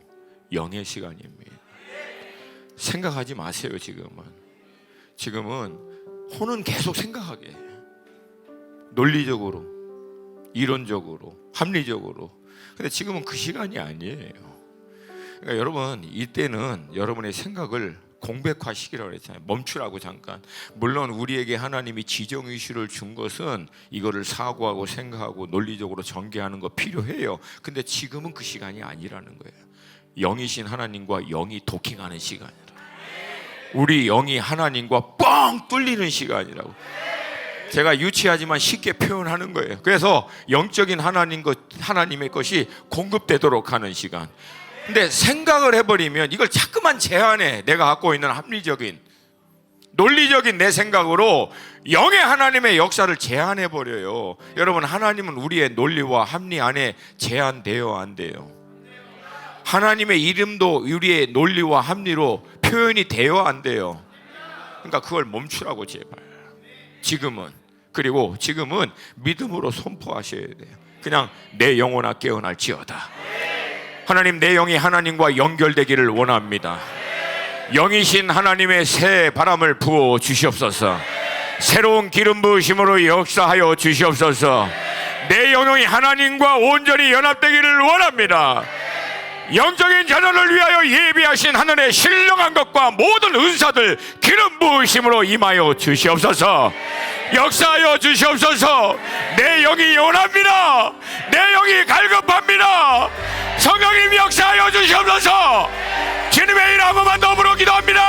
S1: 영의 시간입니다. 생각하지 마세요. 지금은 혼은 계속 생각하게, 논리적으로, 이론적으로, 합리적으로. 근데 지금은 그 시간이 아니에요. 그러니까 여러분, 이때는 여러분의 생각을 공백화시키라고 그랬잖아요. 멈추라고 잠깐. 물론 우리에게 하나님이 지정의식을 준 것은 이거를 사고하고 생각하고 논리적으로 전개하는 거 필요해요. 근데 지금은 그 시간이 아니라는 거예요. 영이신 하나님과 영이 도킹하는 시간이라. 우리 영이 하나님과 뻥 뚫리는 시간이라고. 제가 유치하지만 쉽게 표현하는 거예요. 그래서 영적인 하나님의 것이 공급되도록 하는 시간. 근데 생각을 해버리면 이걸 자꾸만 제한해. 내가 갖고 있는 합리적인, 논리적인 내 생각으로 영의 하나님의 역사를 제한해버려요. 여러분, 하나님은 우리의 논리와 합리 안에 제한돼요, 안 돼요? 하나님의 이름도 우리의 논리와 합리로 표현이 돼요, 안 돼요? 그러니까 그걸 멈추라고, 제발. 지금은. 그리고 지금은 믿음으로 선포하셔야 돼요. 그냥 내 영혼아 깨어날지어다. 하나님, 내 영이 하나님과 연결되기를 원합니다. 영이신 하나님의 새 바람을 부어 주시옵소서. 새로운 기름 부으심으로 역사하여 주시옵소서. 내 영혼이 하나님과 온전히 연합되기를 원합니다. 영적인 자녀를 위하여 예비하신 하늘의 신령한 것과 모든 은사들 기름 부으심으로 임하여 주시옵소서. 역사하여 주시옵소서. 내 영이 원합니다. 내 영이 갈급합니다. 성령님 역사하여 주시옵소서. 주님의 이름 한 번만 더불어 기도합니다.